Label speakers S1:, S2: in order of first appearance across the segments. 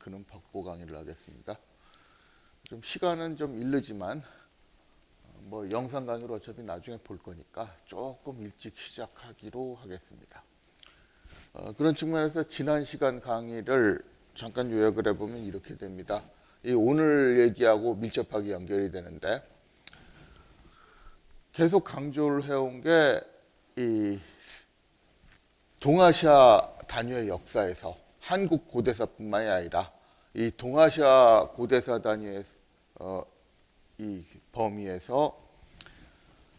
S1: 그는 벽보 강의를 하겠습니다. 좀 시간은 좀 이르지만 뭐 영상 강의로 어차피 나중에 볼 거니까 조금 일찍 시작하기로 하겠습니다. 그런 측면에서 지난 시간 강의를 잠깐 요약을 해보면 이렇게 됩니다. 이 오늘 얘기하고 밀접하게 연결이 되는데, 계속 강조를 해온 게 이 동아시아 단위의 역사에서 한국 고대사뿐만이 아니라 이 동아시아 고대사 단위의 이 범위에서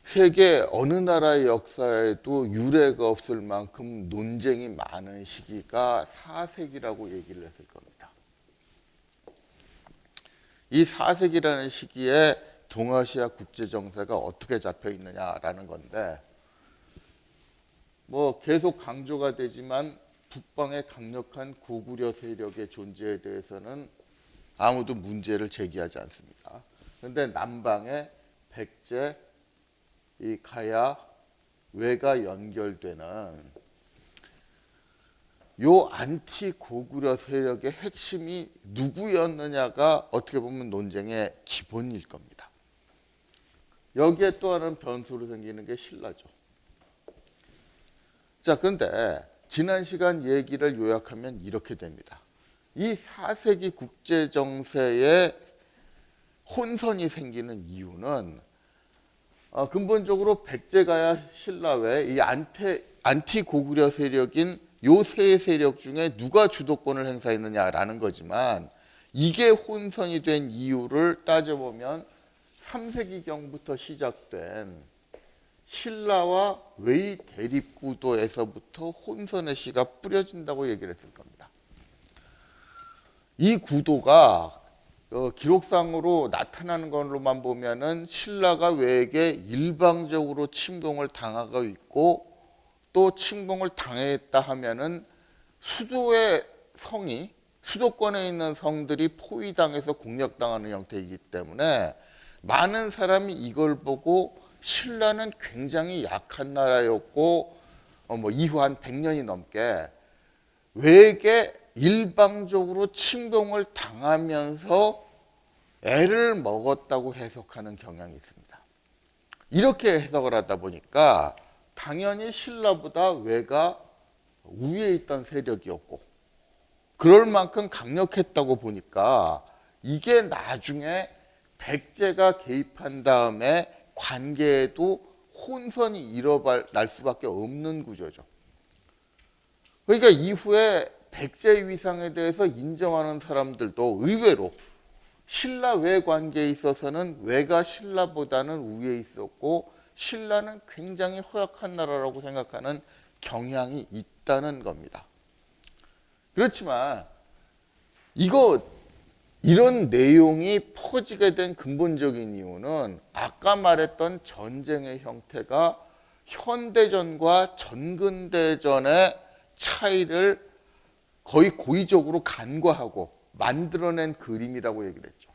S1: 세계 어느 나라의 역사에도 유례가 없을 만큼 논쟁이 많은 시기가 4세기라고 얘기를 했을 겁니다. 이 4세기라는 시기에 동아시아 국제정세가 어떻게 잡혀 있느냐라는 건데, 뭐 계속 강조가 되지만 북방의 강력한 고구려 세력의 존재에 대해서는 아무도 문제를 제기하지 않습니다. 그런데 남방의 백제, 이 가야, 외가 연결되는 요 안티 고구려 세력의 핵심이 누구였느냐가 어떻게 보면 논쟁의 기본일 겁니다. 여기에 또 하나는 변수로 생기는 게 신라죠. 자, 그런데 지난 시간 얘기를 요약하면 이렇게 됩니다. 이 4세기 국제정세에 혼선이 생기는 이유는 근본적으로 백제가야 신라 외 이 안티 고구려 세력인 요 세 세력 중에 누가 주도권을 행사했느냐라는 거지만, 이게 혼선이 된 이유를 따져보면 3세기경부터 시작된 신라와 웨이 대립구도에서부터 혼선의 씨가 뿌려진다고 얘기를 했을 겁니다. 이 구도가 기록상으로 나타나는 걸로만 보면은 신라가 웨에게 일방적으로 침공을 당하고 있고, 또 침공을 당했다 하면은 수도의 성이, 수도권에 있는 성들이 포위당해서 공략당하는 형태이기 때문에 많은 사람이 이걸 보고 신라는 굉장히 약한 나라였고, 이후 한 100년이 넘게 웨에게 일방적으로 침공을 당하면서 애를 먹었다고 해석하는 경향이 있습니다. 이렇게 해석을 하다 보니까 당연히 신라보다 웨가 우위에 있던 세력이었고, 그럴 만큼 강력했다고 보니까 이게 나중에 백제가 개입한 다음에 관계에도 혼선이 일어날 수밖에 없는 구조죠. 그러니까 이후에 백제 위상에 대해서 인정하는 사람들도 의외로 신라 외 관계에 있어서는 웨가 신라보다는 우위에 있었고, 신라는 굉장히 허약한 나라라고 생각하는 경향이 있다는 겁니다. 그렇지만 이런 내용이 퍼지게 된 근본적인 이유는 아까 말했던 전쟁의 형태가 현대전과 전근대전의 차이를 거의 고의적으로 간과하고 만들어낸 그림이라고 얘기를 했죠.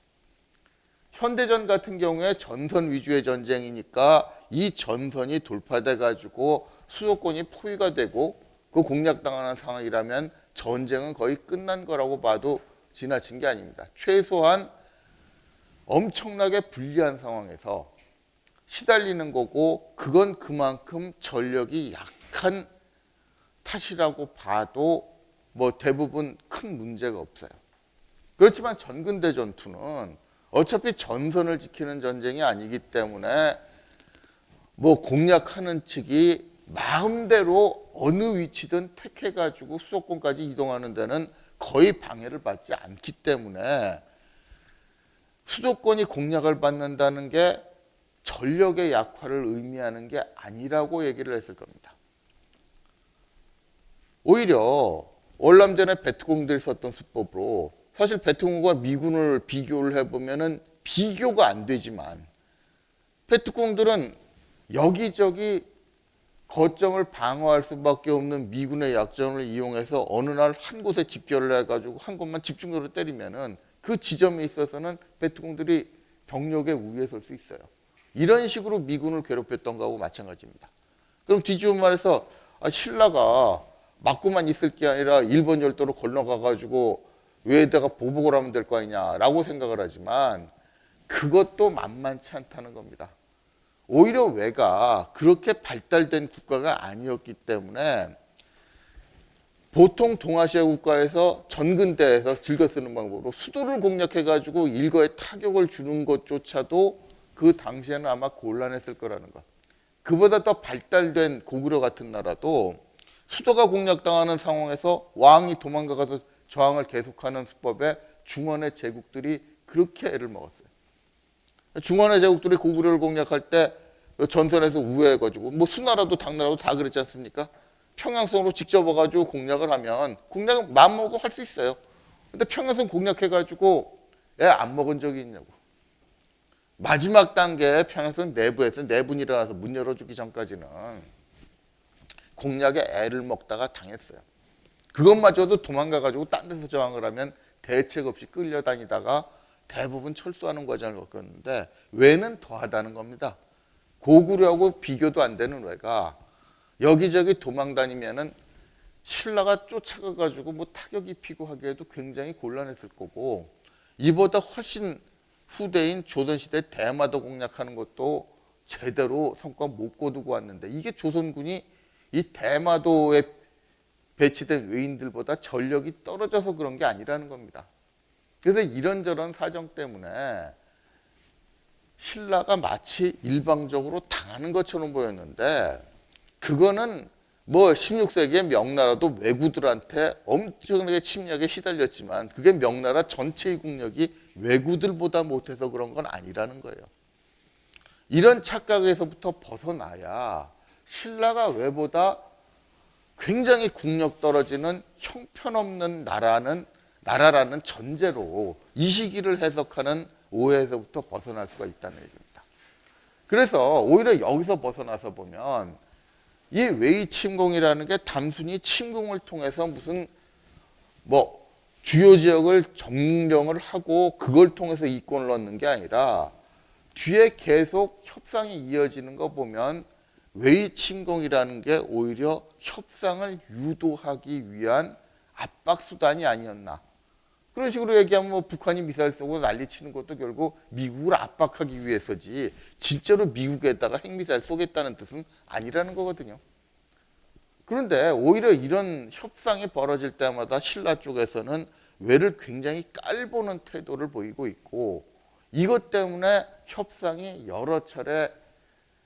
S1: 현대전 같은 경우에 전선 위주의 전쟁이니까 이 전선이 돌파돼 가지고 수도권이 포위가 되고 그 공략당하는 상황이라면 전쟁은 거의 끝난 거라고 봐도 지나친 게 아닙니다. 최소한 엄청나게 불리한 상황에서 시달리는 거고, 그건 그만큼 전력이 약한 탓이라고 봐도 뭐 대부분 큰 문제가 없어요. 그렇지만 전근대 전투는 어차피 전선을 지키는 전쟁이 아니기 때문에 뭐 공략하는 측이 마음대로 어느 위치든 택해가지고 수도권까지 이동하는 데는 거의 방해를 받지 않기 때문에 수도권이 공략을 받는다는 게 전력의 약화를 의미하는 게 아니라고 얘기를 했을 겁니다. 오히려 월남전에 베트공들이 썼던 수법으로, 사실 베트공과 미군을 비교를 해보면은 비교가 안 되지만, 베트공들은 여기저기 거점을 방어할 수밖에 없는 미군의 약점을 이용해서 어느 날 한 곳에 집결을 해가지고 한 곳만 집중적으로 때리면은 그 지점에 있어서는 베트공들이 병력에 우위에 설 수 있어요. 이런 식으로 미군을 괴롭혔던 거하고 마찬가지입니다. 그럼 뒤집어 말해서 신라가 맞고만 있을 게 아니라 일본 열도로 건너가가지고 외에다가 보복을 하면 될 거 아니냐라고 생각을 하지만 그것도 만만치 않다는 겁니다. 오히려 외가 그렇게 발달된 국가가 아니었기 때문에 보통 동아시아 국가에서 전근대에서 즐겨 쓰는 방법으로 수도를 공략해가지고 일거에 타격을 주는 것조차도 그 당시에는 아마 곤란했을 거라는 것. 그보다 더 발달된 고구려 같은 나라도 수도가 공략당하는 상황에서 왕이 도망가서 저항을 계속하는 수법에 중원의 제국들이 그렇게 애를 먹었어요. 중원의 제국들이 고구려를 공략할 때 전선에서 우회해가지고 뭐 수나라도 당나라도 다 그랬지 않습니까? 평양성으로 직접 와가지고 공략을 하면 공략은 마음먹고 할 수 있어요. 근데 평양성 공략해가지고 애 안 먹은 적이 있냐고. 마지막 단계 평양성 내부에서 내분이 일어나서 문 열어주기 전까지는 공략에 애를 먹다가 당했어요. 그것마저도 도망가가지고 딴 데서 저항을 하면 대책 없이 끌려다니다가 대부분 철수하는 과정을 겪었는데 외는 더하다는 겁니다. 고구려하고 비교도 안 되는 외가 여기저기 도망다니면은 신라가 쫓아가가지고 뭐 타격 입히고 하기에도 굉장히 곤란했을 거고 이보다 훨씬 후대인 조선시대 대마도 공략하는 것도 제대로 성과 못 거두고 왔는데 이게 조선군이 이 대마도에 배치된 외인들보다 전력이 떨어져서 그런 게 아니라는 겁니다. 그래서 이런저런 사정 때문에 신라가 마치 일방적으로 당하는 것처럼 보였는데 그거는 뭐 16세기의 명나라도 왜구들한테 엄청나게 침략에 시달렸지만 그게 명나라 전체의 국력이 왜구들보다 못해서 그런 건 아니라는 거예요. 이런 착각에서부터 벗어나야 신라가 왜보다 굉장히 국력 떨어지는 형편없는 나라라는 전제로 이 시기를 해석하는 오해에서부터 벗어날 수가 있다는 얘기입니다. 그래서 오히려 여기서 벗어나서 보면 이 웨이 침공이라는 게 단순히 침공을 통해서 무슨 뭐 주요 지역을 점령을 하고 그걸 통해서 이권을 얻는 게 아니라 뒤에 계속 협상이 이어지는 거 보면 웨이 침공이라는 게 오히려 협상을 유도하기 위한 압박 수단이 아니었나. 그런 식으로 얘기하면 뭐 북한이 미사일 쏘고 난리치는 것도 결국 미국을 압박하기 위해서지 진짜로 미국에다가 핵미사일 쏘겠다는 뜻은 아니라는 거거든요. 그런데 오히려 이런 협상이 벌어질 때마다 신라 쪽에서는 외를 굉장히 깔보는 태도를 보이고 있고 이것 때문에 협상이 여러 차례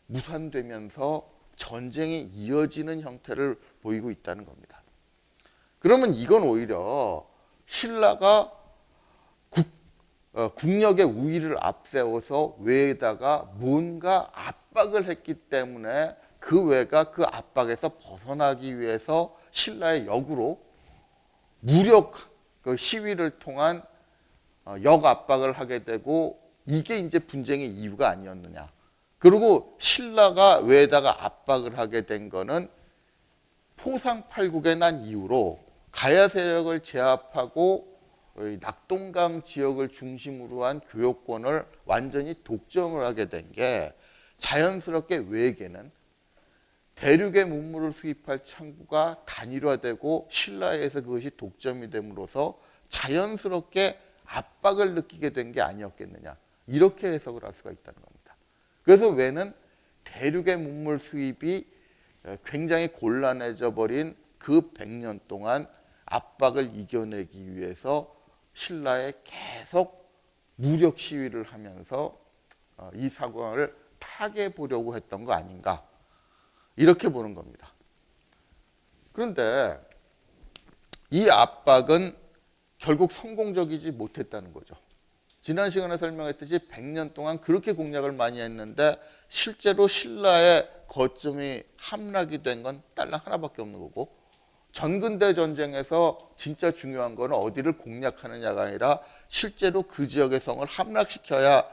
S1: 무산되면서 전쟁이 이어지는 형태를 보이고 있다는 겁니다. 그러면 이건 오히려 신라가 국력의 우위를 앞세워서 외에다가 뭔가 압박을 했기 때문에 그 외가 그 압박에서 벗어나기 위해서 신라의 역으로 무력 시위를 통한 역압박을 하게 되고 이게 이제 분쟁의 이유가 아니었느냐. 그리고 신라가 외에다가 압박을 하게 된 거는 포상팔국에 난 이후로 가야 세력을 제압하고 낙동강 지역을 중심으로 한 교역권을 완전히 독점을 하게 된 게 자연스럽게 외에게는 대륙의 문물을 수입할 창구가 단일화되고 신라에서 그것이 독점이 됨으로써 자연스럽게 압박을 느끼게 된 게 아니었겠느냐. 이렇게 해석을 할 수가 있다는 겁니다. 그래서 외는 대륙의 문물 수입이 굉장히 곤란해져 버린 그 100년 동안 압박을 이겨내기 위해서 신라에 계속 무력 시위를 하면서 이 상황을 타개 보려고 했던 거 아닌가 이렇게 보는 겁니다. 그런데 이 압박은 결국 성공적이지 못했다는 거죠. 지난 시간에 설명했듯이 100년 동안 그렇게 공략을 많이 했는데 실제로 신라의 거점이 함락이 된 건 딸랑 하나밖에 없는 거고 전근대 전쟁에서 진짜 중요한 거는 어디를 공략하느냐가 아니라 실제로 그 지역의 성을 함락시켜야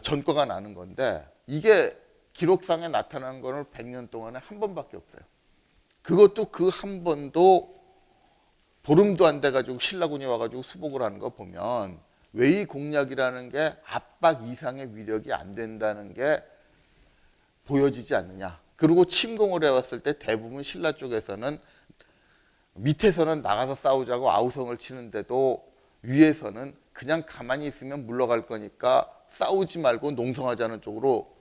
S1: 전과가 나는 건데 이게 기록상에 나타난 거는 100년 동안에 한 번밖에 없어요. 그것도 그 한 번도 보름도 안 돼가지고 신라군이 와가지고 수복을 하는 거 보면 외의 공략이라는 게 압박 이상의 위력이 안 된다는 게 보여지지 않느냐. 그리고 침공을 해왔을 때 대부분 신라 쪽에서는 밑에서는 나가서 싸우자고 아우성을 치는데도 위에서는 그냥 가만히 있으면 물러갈 거니까 싸우지 말고 농성하자는 쪽으로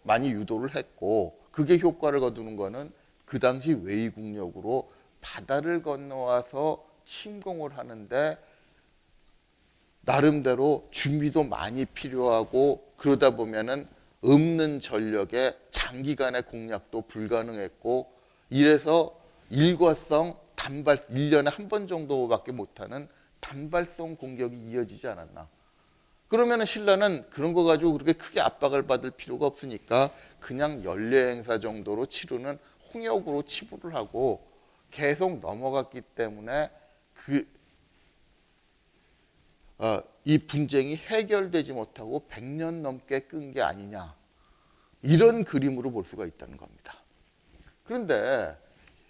S1: 많이 유도를 했고, 그게 효과를 거두는 거는 그 당시 외위국력으로 바다를 건너와서 침공을 하는데 나름대로 준비도 많이 필요하고, 그러다 보면은 없는 전력에 장기간의 공략도 불가능했고, 이래서 일과성 단발 1년에 한 번 정도밖에 못하는 단발성 공격이 이어지지 않았나. 그러면은 신라는 그런 거 가지고 그렇게 크게 압박을 받을 필요가 없으니까 그냥 연례 행사 정도로 치르는 홍역으로 치부를 하고 계속 넘어갔기 때문에 이 분쟁이 해결되지 못하고 100년 넘게 끈 게 아니냐, 이런 그림으로 볼 수가 있다는 겁니다. 그런데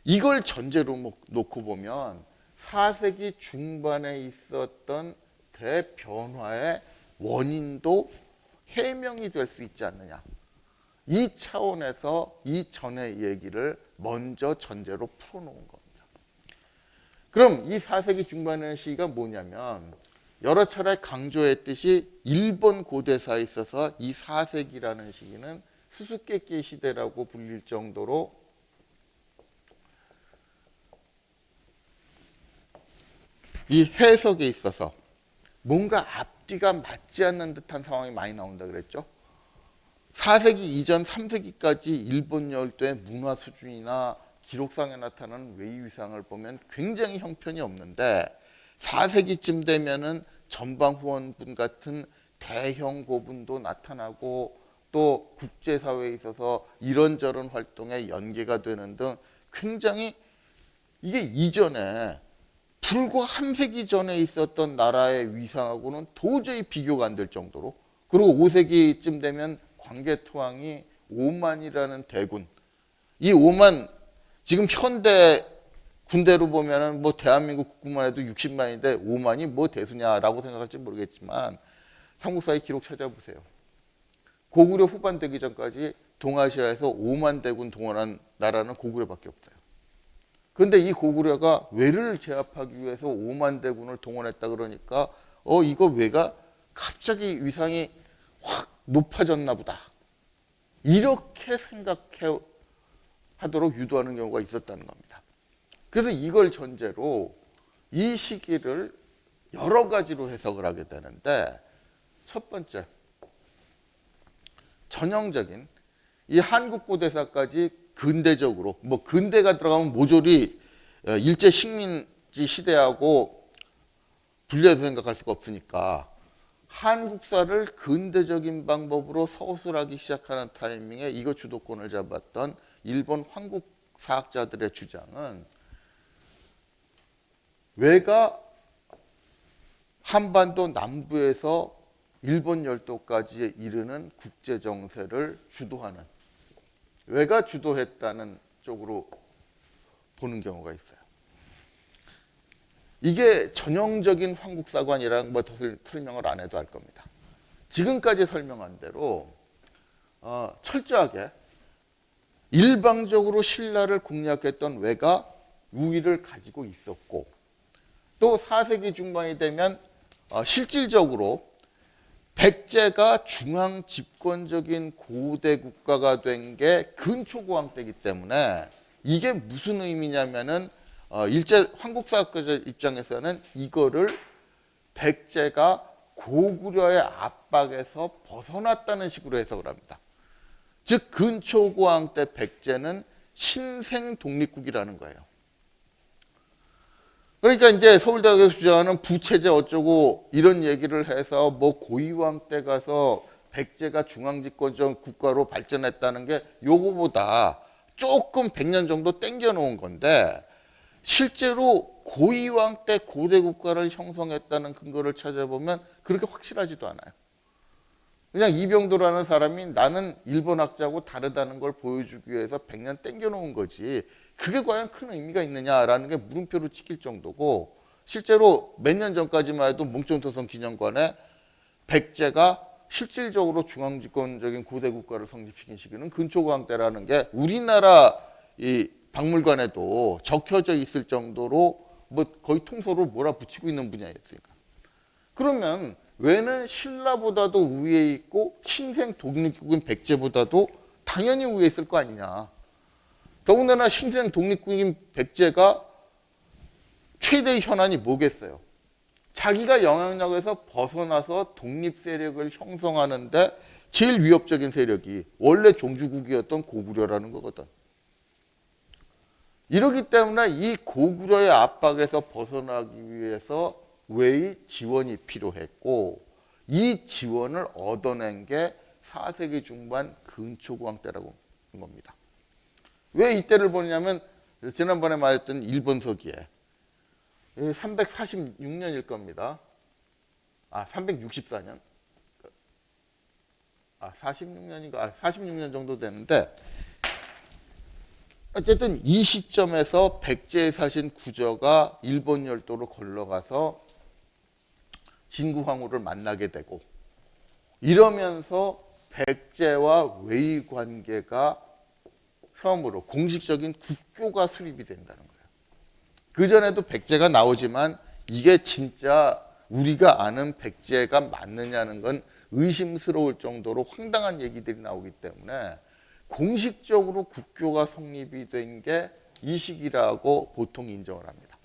S1: 이걸 전제로 놓고 보면 4세기 중반에 있었던 대변화의 원인도 해명이 될 수 있지 않느냐, 이 차원에서 이 전의 얘기를 먼저 전제로 풀어놓은 겁니다. 그럼 이 4세기 중반의 시기가 뭐냐면, 여러 차례 강조했듯이 일본 고대사에 있어서 이 4세기라는 시기는 수수께끼 시대라고 불릴 정도로 이 해석에 있어서 뭔가 앞뒤가 맞지 않는 듯한 상황이 많이 나온다 그랬죠. 4세기 이전 3세기까지 일본 열도의 문화 수준이나 기록상에 나타나는 외유위상을 보면 굉장히 형편이 없는데, 4세기쯤 되면은 전방후원분 같은 대형 고분도 나타나고, 또 국제사회에 있어서 이런저런 활동에 연계가 되는 등 굉장히, 이게 이전에 불과 한 세기 전에 있었던 나라의 위상하고는 도저히 비교가 안 될 정도로, 그리고 5세기쯤 되면 광개토왕이 오만이라는 대군, 이 오만, 지금 현대 군대로 보면은 뭐 대한민국 국군만 해도 60만인데 5만이 뭐 대수냐라고 생각할지 모르겠지만, 삼국사의 기록 찾아보세요. 고구려 후반 되기 전까지 동아시아에서 5만 대군 동원한 나라는 고구려밖에 없어요. 그런데 이 고구려가 외를 제압하기 위해서 5만 대군을 동원했다 그러니까 이거 외가 갑자기 위상이 확 높아졌나 보다, 이렇게 생각해 하도록 유도하는 경우가 있었다는 겁니다. 그래서 이걸 전제로 이 시기를 여러 가지로 해석을 하게 되는데, 첫 번째, 전형적인 이 한국 고대사까지 근대적으로, 뭐 근대가 들어가면 모조리 일제 식민지 시대하고 분리해서 생각할 수가 없으니까 한국사를 근대적인 방법으로 서술하기 시작하는 타이밍에 이거 주도권을 잡았던 일본 황국사학자들의 주장은, 외가 한반도 남부에서 일본 열도까지 이르는 국제 정세를 주도하는, 외가 주도했다는 쪽으로 보는 경우가 있어요. 이게 전형적인 황국사관이라는 뭐 설명을 안 해도 알 겁니다. 지금까지 설명한 대로 철저하게 일방적으로 신라를 공략했던 외가 우위를 가지고 있었고, 또 4세기 중반이 되면 실질적으로 백제가 중앙 집권적인 고대 국가가 된 게 근초고왕 때이기 때문에, 이게 무슨 의미냐면은 일제 한국사학자들 입장에서는 이거를 백제가 고구려의 압박에서 벗어났다는 식으로 해석을 합니다. 즉 근초고왕 때 백제는 신생 독립국이라는 거예요. 그러니까 이제 서울대학에서 주장하는 부체제 어쩌고 이런 얘기를 해서 뭐 고이왕 때 가서 백제가 중앙집권적 국가로 발전했다는 게 요거보다 조금 100년 정도 땡겨 놓은 건데, 실제로 고이왕 때 고대 국가를 형성했다는 근거를 찾아보면 그렇게 확실하지도 않아요. 그냥 이병도라는 사람이 나는 일본 학자하고 다르다는 걸 보여주기 위해서 100년 땡겨 놓은 거지, 그게 과연 큰 의미가 있느냐라는 게 물음표로 찍힐 정도고, 실제로 몇 년 전까지만 해도 몽촌토성 기념관에 백제가 실질적으로 중앙집권적인 고대 국가를 성립시킨 시기는 근초고왕 때라는 게 우리나라 이 박물관에도 적혀져 있을 정도로 뭐 거의 통서로 몰아붙이고 있는 분야였으니까. 그러면 왜는 신라보다도 위에 있고 신생 독립국인 백제보다도 당연히 위에 있을 거 아니냐. 더군다나 신생 독립국인 백제가 최대의 현안이 뭐겠어요? 자기가 영향력에서 벗어나서 독립 세력을 형성하는데 제일 위협적인 세력이 원래 종주국이었던 고구려라는 거거든. 이러기 때문에 이 고구려의 압박에서 벗어나기 위해서 외의 지원이 필요했고, 이 지원을 얻어낸 게 4세기 중반 근초고왕 때라고 하는 겁니다. 왜 이때를 보냐면 지난번에 말했던 일본 서기에 346년일 겁니다. 364년. 46년인가? 46년 정도 되는데, 어쨌든 이 시점에서 백제의 사신 구저가 일본 열도로 걸러가서 진구황후를 만나게 되고, 이러면서 백제와 웨이 관계가 처음으로 공식적인 국교가 수립이 된다는 거예요. 그전에도 백제가 나오지만 이게 진짜 우리가 아는 백제가 맞느냐는 건 의심스러울 정도로 황당한 얘기들이 나오기 때문에 공식적으로 국교가 성립이 된 게 이 시기라고 보통 인정을 합니다.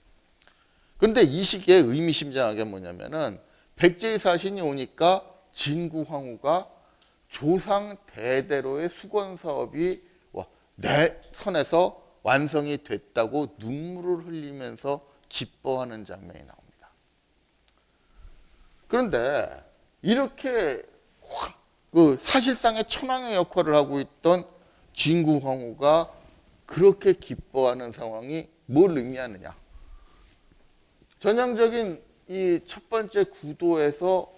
S1: 그런데 이 시기에 의미심장하게 뭐냐면은 백제의 사신이 오니까 진구황후가 조상 대대로의 수건 사업이 내 선에서 완성이 됐다고 눈물을 흘리면서 기뻐하는 장면이 나옵니다. 그런데 이렇게 사실상의 천황의 역할을 하고 있던 진구황후가 그렇게 기뻐하는 상황이 뭘 의미하느냐. 전형적인 이 첫 번째 구도에서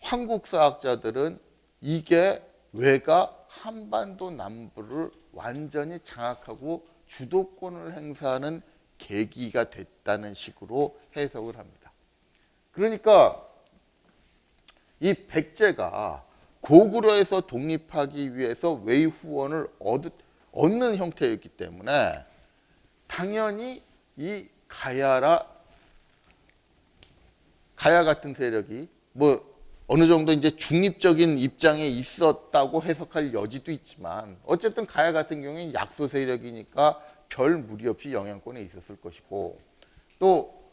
S1: 한국사학자들은 이게 왜가 한반도 남부를 완전히 장악하고 주도권을 행사하는 계기가 됐다는 식으로 해석을 합니다. 그러니까 이 백제가 고구려에서 독립하기 위해서 웨이 후원을 얻는 형태였기 때문에 당연히 이 가야 같은 세력이 뭐 어느 정도 이제 중립적인 입장에 있었다고 해석할 여지도 있지만, 어쨌든 가야 같은 경우에는 약소 세력이니까 별 무리 없이 영향권에 있었을 것이고, 또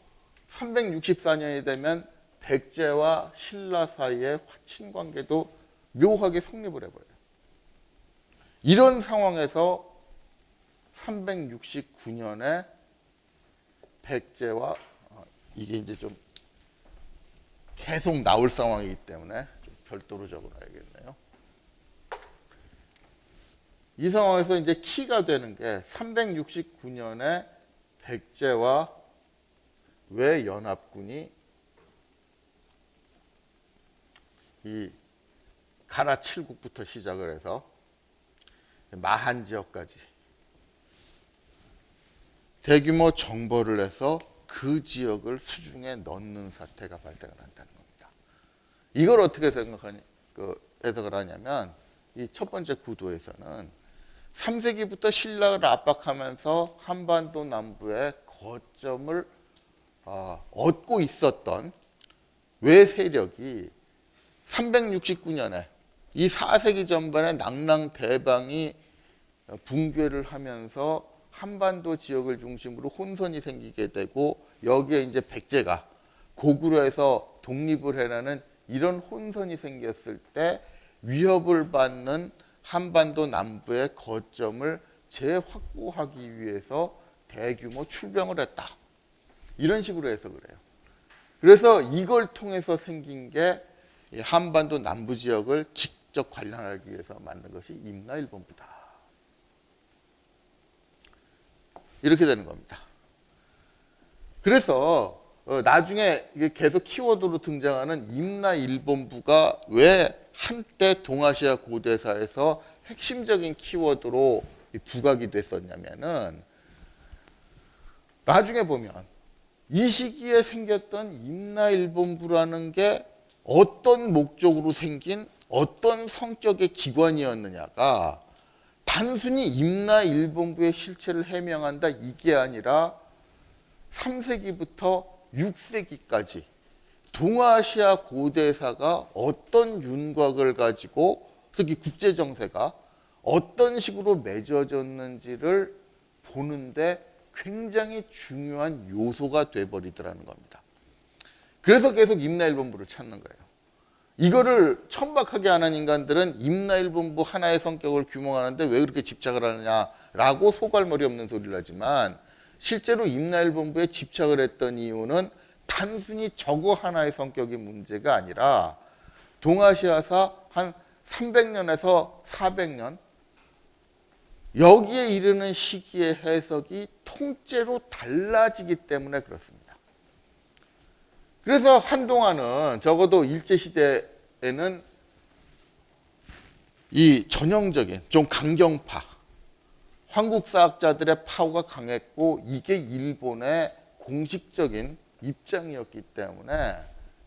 S1: 364년이 되면 백제와 신라 사이의 화친 관계도 묘하게 성립을 해버려요. 이런 상황에서 369년에 백제와 이게 이제 좀 계속 나올 상황이기 때문에 좀 별도로 적어놔야겠네요. 이 상황에서 이제 키가 되는 게 369년에 백제와 왜 연합군이 이 가라 7국부터 시작을 해서 마한 지역까지 대규모 정벌을 해서 그 지역을 수중에 넣는 사태가 발생을 한다는 겁니다. 이걸 어떻게 해석을 하냐면, 이 첫 번째 구도에서는 3세기부터 신라를 압박하면서 한반도 남부의 거점을 얻고 있었던 외 세력이 369년에 이 4세기 전반에 낙랑대방이 붕괴를 하면서 한반도 지역을 중심으로 혼선이 생기게 되고, 여기에 이제 백제가 고구려에서 독립을 해라는 이런 혼선이 생겼을 때 위협을 받는 한반도 남부의 거점을 재확보하기 위해서 대규모 출병을 했다. 이런 식으로 해석을 해요. 그래서 이걸 통해서 생긴 게 한반도 남부 지역을 직접 관할하기 위해서 만든 것이 임나일본부다. 이렇게 되는 겁니다. 그래서 나중에 이게 계속 키워드로 등장하는 임나일본부가 왜 한때 동아시아 고대사에서 핵심적인 키워드로 부각이 됐었냐면은, 나중에 보면 이 시기에 생겼던 임나일본부라는 게 어떤 목적으로 생긴 어떤 성격의 기관이었느냐가 단순히 임나일본부의 실체를 해명한다 이게 아니라 3세기부터 6세기까지 동아시아 고대사가 어떤 윤곽을 가지고 특히 국제정세가 어떤 식으로 맺어졌는지를 보는데 굉장히 중요한 요소가 돼버리더라는 겁니다. 그래서 계속 임나일본부를 찾는 거예요. 이거를 천박하게 하는 인간들은 임나일본부 하나의 성격을 규명하는데 왜 그렇게 집착을 하느냐라고 소갈머리 없는 소리를 하지만 실제로 임나일본부에 집착을 했던 이유는 단순히 저거 하나의 성격이 문제가 아니라 동아시아사 한 300년에서 400년 여기에 이르는 시기의 해석이 통째로 달라지기 때문에 그렇습니다. 그래서 한동안은 적어도 일제시대에는 이 전형적인 좀 강경파 황국사학자들의 파워가 강했고 이게 일본의 공식적인 입장이었기 때문에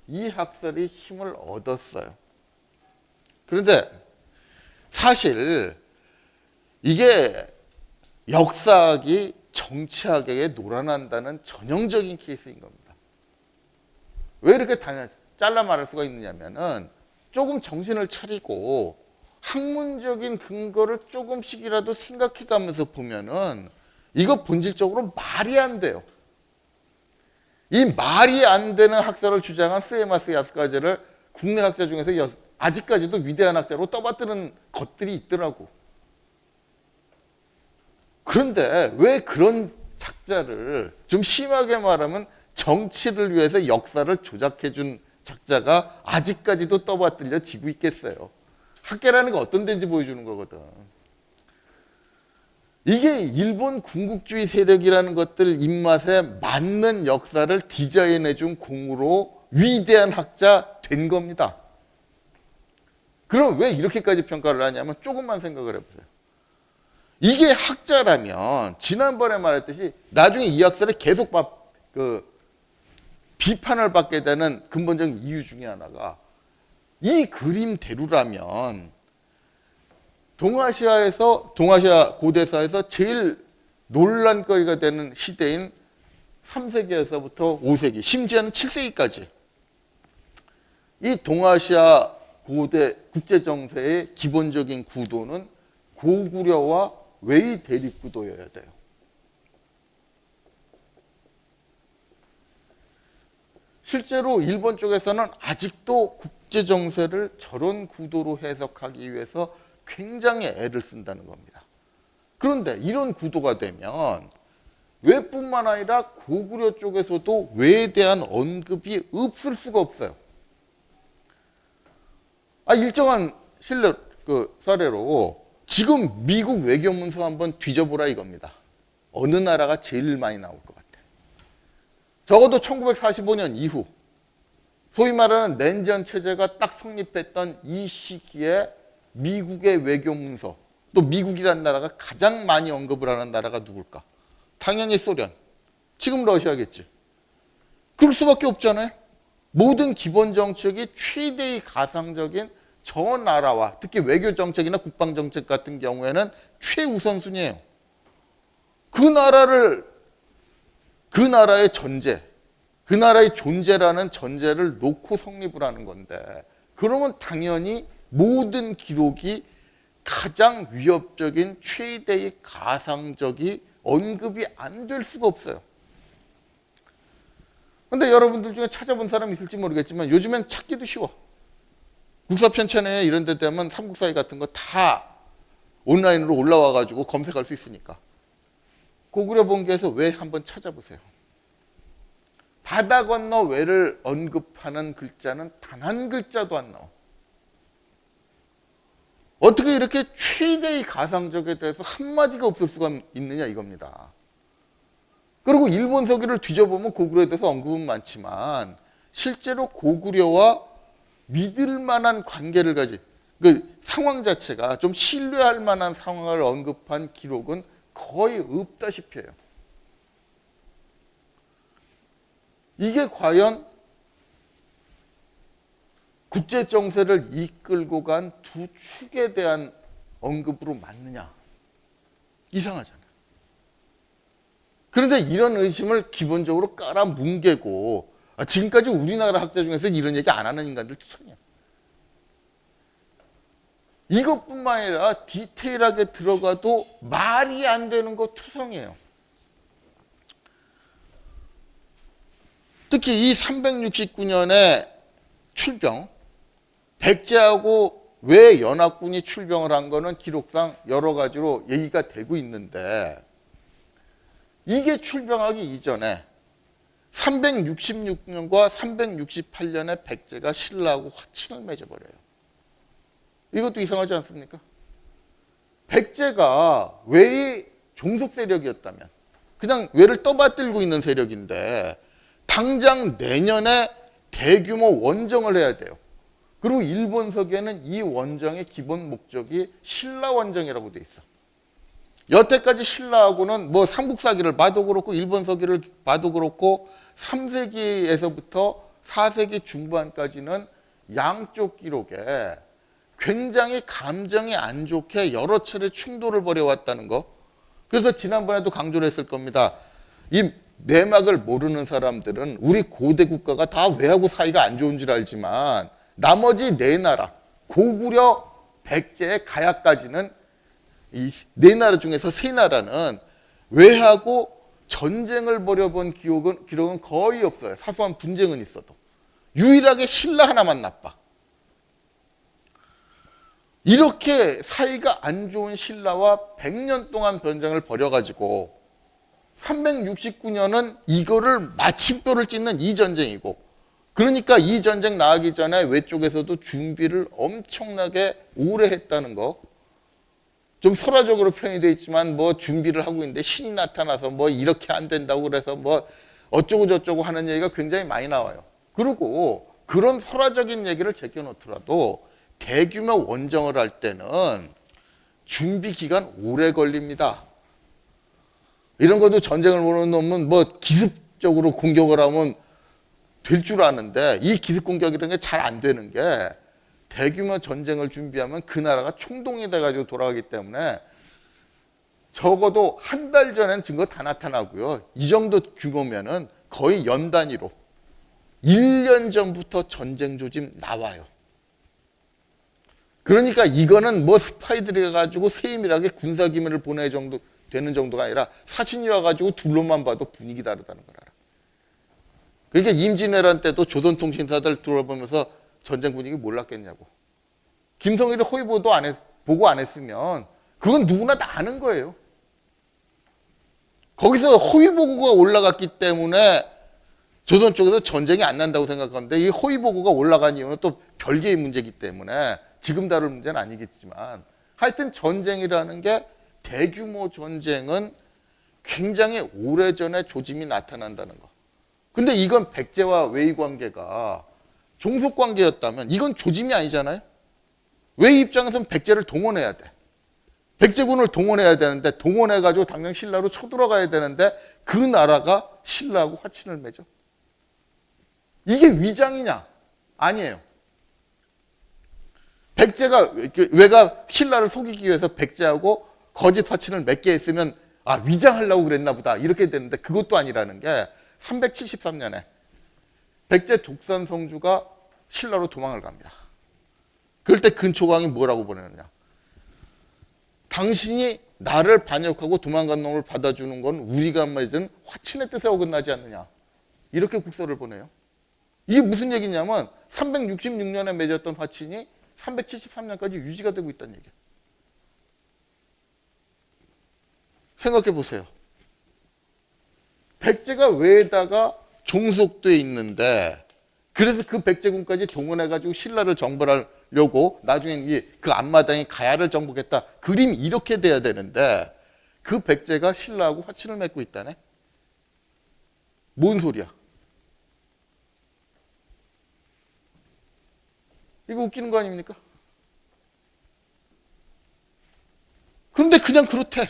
S1: 이 학설이 힘을 얻었어요. 그런데 사실 이게 역사학이 정치학에게 놀아난다는 전형적인 케이스인 겁니다. 왜 이렇게 잘라 말할 수가 있느냐면은 조금 정신을 차리고 학문적인 근거를 조금씩이라도 생각해 가면서 보면은 이거 본질적으로 말이 안 돼요. 이 말이 안 되는 학설을 주장한 스에마스 야스카제를 국내 학자 중에서 아직까지도 위대한 학자로 떠받드는 것들이 있더라고. 그런데 왜 그런 작자를 좀 심하게 말하면 정치를 위해서 역사를 조작해준 작자가 아직까지도 떠받들려지고 있겠어요. 학계라는 게 어떤 데인지 보여주는 거거든. 이게 일본 군국주의 세력이라는 것들 입맛에 맞는 역사를 디자인해준 공으로 위대한 학자 된 겁니다. 그럼 왜 이렇게까지 평가를 하냐면 조금만 생각을 해보세요. 이게 학자라면 지난번에 말했듯이 나중에 이 학설을 계속 비판을 받게 되는 근본적인 이유 중에 하나가 이 그림대로라면 동아시아 고대사에서 제일 논란거리가 되는 시대인 3세기에서부터 5세기, 심지어는 7세기까지 이 동아시아 고대 국제정세의 기본적인 구도는 고구려와 웨이 대립구도여야 돼요. 실제로 일본 쪽에서는 아직도 국제정세를 저런 구도로 해석하기 위해서 굉장히 애를 쓴다는 겁니다. 그런데 이런 구도가 되면 왜뿐만 아니라 고구려 쪽에서도 왜에 대한 언급이 없을 수가 없어요. 일정한 사례로 지금 미국 외교문서 한번 뒤져보라 이겁니다. 어느 나라가 제일 많이 나올 것 같아. 적어도 1945년 이후 소위 말하는 낸전 체제가 딱 성립했던 이 시기에 미국의 외교문서, 또 미국이라는 나라가 가장 많이 언급을 하는 나라가 누굴까? 당연히 소련. 지금 러시아겠지. 그럴 수밖에 없잖아요. 모든 기본 정책이 최대의 가상적인 저 나라와 특히 외교 정책이나 국방 정책 같은 경우에는 최우선순위예요. 그 나라의 전제, 그 나라의 존재라는 전제를 놓고 성립을 하는 건데 그러면 당연히 모든 기록이 가장 위협적인 최대의 가상적이 언급이 안 될 수가 없어요. 근데 여러분들 중에 찾아본 사람 있을지 모르겠지만 요즘엔 찾기도 쉬워. 국사편찬에 이런 데 되면 삼국사위 같은 거 다 온라인으로 올라와가지고 검색할 수 있으니까. 고구려 본기에서 왜 한번 찾아보세요. 바다 건너 왜를 언급하는 글자는 단 한 글자도 안 나와. 어떻게 이렇게 최대의 가상적에 대해서 한마디가 없을 수가 있느냐 이겁니다. 그리고 일본 서기를 뒤져보면 고구려에 대해서 언급은 많지만 실제로 고구려와 믿을 만한 관계를 가진 그 상황 자체가 좀 신뢰할 만한 상황을 언급한 기록은 거의 없다시피 해요. 이게 과연 국제정세를 이끌고 간 두 축에 대한 언급으로 맞느냐? 이상하잖아요. 그런데 이런 의심을 기본적으로 깔아뭉개고 지금까지 우리나라 학자 중에서 이런 얘기 안 하는 인간들 투성이야. 이것뿐만 아니라 디테일하게 들어가도 말이 안 되는 거 투성이에요. 특히 이 369년에 출병, 백제하고 왜 연합군이 출병을 한 거는 기록상 여러 가지로 얘기가 되고 있는데, 이게 출병하기 이전에 366년과 368년에 백제가 신라하고 화친을 맺어버려요. 이것도 이상하지 않습니까? 백제가 외의 종속 세력이었다면, 그냥 외를 떠받들고 있는 세력인데 당장 내년에 대규모 원정을 해야 돼요. 그리고 일본서기에는 이 원정의 기본 목적이 신라 원정이라고 돼 있어. 여태까지 신라하고는 뭐 삼국사기를 봐도 그렇고 일본서기를 봐도 그렇고 3세기에서부터 4세기 중반까지는 양쪽 기록에 굉장히 감정이 안 좋게 여러 차례 충돌을 벌여왔다는 거. 그래서 지난번에도 강조를 했을 겁니다. 이 내막을 모르는 사람들은 우리 고대 국가가 다 왜하고 사이가 안 좋은 줄 알지만 나머지 네 나라, 고구려, 백제의 가야까지는 이 네 나라 중에서 세 나라는 왜하고 전쟁을 벌여본 기록은 거의 없어요. 사소한 분쟁은 있어도. 유일하게 신라 하나만 나빠. 이렇게 사이가 안 좋은 신라와 100년 동안 전쟁을 벌여가지고 369년은 이거를 마침표를 찍는 이 전쟁이고, 그러니까 이 전쟁 나가기 전에 외쪽에서도 준비를 엄청나게 오래 했다는 거. 좀 설화적으로 표현이 되어 있지만 뭐 준비를 하고 있는데 신이 나타나서 뭐 이렇게 안 된다고 그래서 뭐 어쩌고 저쩌고 하는 얘기가 굉장히 많이 나와요. 그리고 그런 설화적인 얘기를 제껴놓더라도 대규모 원정을 할 때는 준비 기간 오래 걸립니다. 이런 것도 전쟁을 몰아놓으면 뭐 기습적으로 공격을 하면 될 줄 아는데 이 기습 공격이라는 게 잘 안 되는 게, 대규모 전쟁을 준비하면 그 나라가 총동이 돼가지고 돌아가기 때문에 적어도 한 달 전엔 증거 다 나타나고요. 이 정도 규모면은 거의 연 단위로 1년 전부터 전쟁 조짐 나와요. 그러니까 이거는 뭐 스파이들이 가가지고 세밀하게 군사기밀을 보내 정도 되는 정도가 아니라 사신이 와가지고 둘로만 봐도 분위기 다르다는 걸 알아. 그러니까 임진왜란 때도 조선통신사들 들어보면서 전쟁 분위기 몰랐겠냐고. 김성일이 호위보도 보고 안 했으면 그건 누구나 다 아는 거예요. 거기서 호위보고가 올라갔기 때문에 조선 쪽에서 전쟁이 안 난다고 생각하는데, 이 호위보고가 올라간 이유는 또 별개의 문제이기 때문에 지금 다룰 문제는 아니겠지만, 하여튼 전쟁이라는 게, 대규모 전쟁은 굉장히 오래전에 조짐이 나타난다는 거. 근데 이건 백제와 웨이 관계가 종속 관계였다면 이건 조짐이 아니잖아요. 웨이 입장에서는 백제를 동원해야 돼. 백제군을 동원해야 되는데, 동원해가지고 당장 신라로 쳐들어가야 되는데 그 나라가 신라하고 화친을 맺어. 이게 위장이냐? 아니에요. 백제가, 왜가 신라를 속이기 위해서 백제하고 거짓 화친을 맺게 했으면 위장하려고 그랬나 보다 이렇게 되는데, 그것도 아니라는 게, 373년에 백제 독산 성주가 신라로 도망을 갑니다. 그럴 때 근초광이 뭐라고 보내느냐? 당신이 나를 반역하고 도망간 놈을 받아주는 건 우리가 맺은 화친의 뜻에 어긋나지 않느냐? 이렇게 국서를 보내요. 이게 무슨 얘기냐면 366년에 맺었던 화친이 373년까지 유지가 되고 있다는 얘기예요. 생각해 보세요. 백제가 왜에다가 종속돼 있는데, 그래서 그 백제군까지 동원해가지고 신라를 정벌하려고 나중에 그 앞마당이 가야를 정복했다. 그림이 이렇게 돼야 되는데 그 백제가 신라하고 화친을 맺고 있다네? 뭔 소리야? 이거 웃기는 거 아닙니까? 그런데 그냥 그렇대.